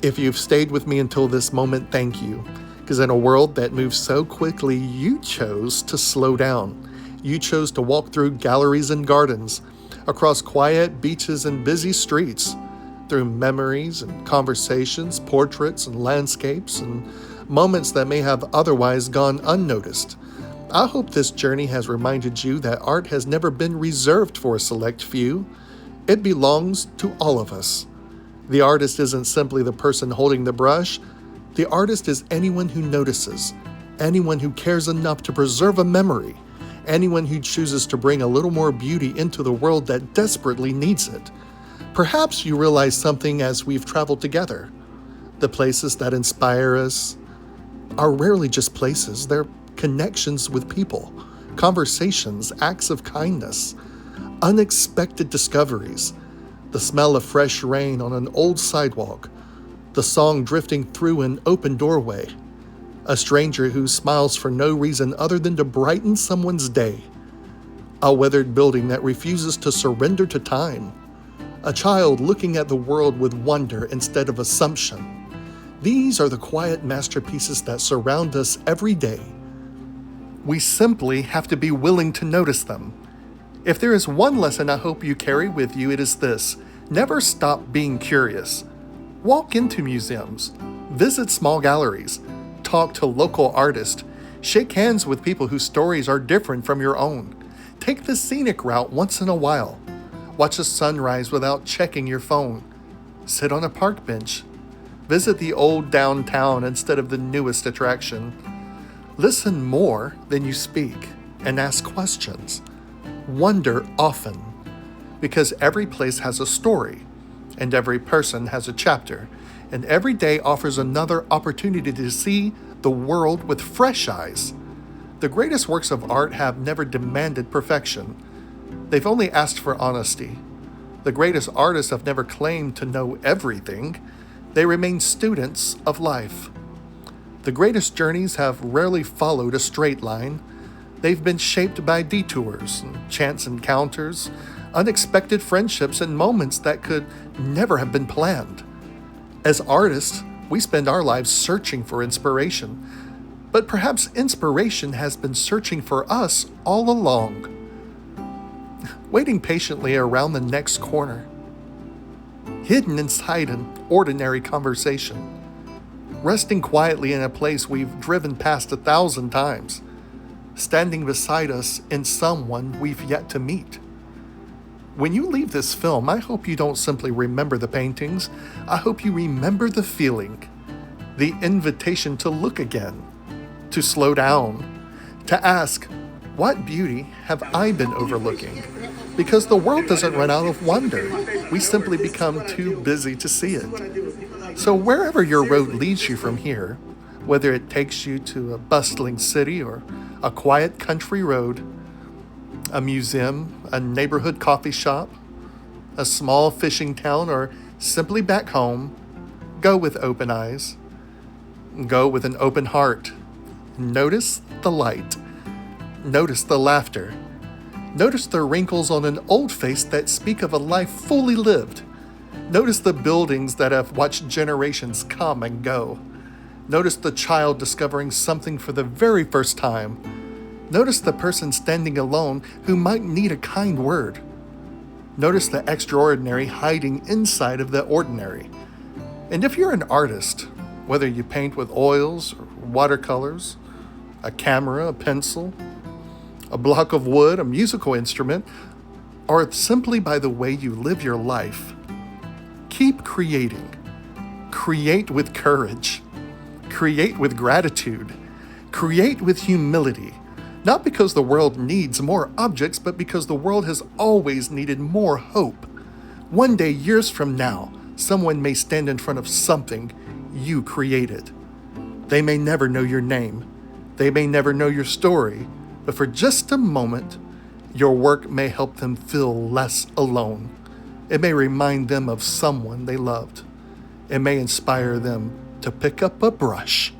If you've stayed with me until this moment, thank you. Because in a world that moves so quickly, you chose to slow down. You chose to walk through galleries and gardens, across quiet beaches and busy streets, through memories and conversations, portraits and landscapes, and moments that may have otherwise gone unnoticed. I hope this journey has reminded you that art has never been reserved for a select few. It belongs to all of us. The artist isn't simply the person holding the brush. The artist is anyone who notices, anyone who cares enough to preserve a memory, anyone who chooses to bring a little more beauty into the world that desperately needs it. Perhaps you realize something as we've traveled together. The places that inspire us are rarely just places. They're connections with people, conversations, acts of kindness, unexpected discoveries, the smell of fresh rain on an old sidewalk, the song drifting through an open doorway, a stranger who smiles for no reason other than to brighten someone's day, a weathered building that refuses to surrender to time, a child looking at the world with wonder instead of assumption. These are the quiet masterpieces that surround us every day. We simply have to be willing to notice them. If there is one lesson I hope you carry with you, it is this: never stop being curious. Walk into museums, visit small galleries, talk to local artists, shake hands with people whose stories are different from your own. Take the scenic route once in a while. Watch a sunrise without checking your phone. Sit on a park bench. Visit the old downtown instead of the newest attraction. Listen more than you speak and ask questions. Wonder often, because every place has a story, and every person has a chapter, and every day offers another opportunity to see the world with fresh eyes. The greatest works of art have never demanded perfection. They've only asked for honesty. The greatest artists have never claimed to know everything. They remain students of life. The greatest journeys have rarely followed a straight line. They've been shaped by detours, chance encounters, unexpected friendships, and moments that could never have been planned. As artists, we spend our lives searching for inspiration, but perhaps inspiration has been searching for us all along, waiting patiently around the next corner, hidden inside an ordinary conversation, resting quietly in a place we've driven past 1,000 times, standing beside us in someone we've yet to meet. When you leave this film, I hope you don't simply remember the paintings. I hope you remember the feeling, the invitation to look again, to slow down, to ask, what beauty have I been overlooking? Because the world doesn't run out of wonder. We simply become too busy to see it. So wherever your road leads you from here, whether it takes you to a bustling city or a quiet country road, a museum, a neighborhood coffee shop, a small fishing town, or simply back home, go with open eyes. Go with an open heart. Notice the light. Notice the laughter. Notice the wrinkles on an old face that speak of a life fully lived. Notice the buildings that have watched generations come and go. Notice the child discovering something for the very first time. Notice the person standing alone who might need a kind word. Notice the extraordinary hiding inside of the ordinary. And if you're an artist, whether you paint with oils or watercolors, a camera, a pencil, a block of wood, a musical instrument, or simply by the way you live your life, keep creating. Create with courage. Create with gratitude. Create with humility. Not because the world needs more objects, but because the world has always needed more hope. One day, years from now, someone may stand in front of something you created. They may never know your name. They may never know your story. But for just a moment, your work may help them feel less alone. It may remind them of someone they loved. It may inspire them to pick up a brush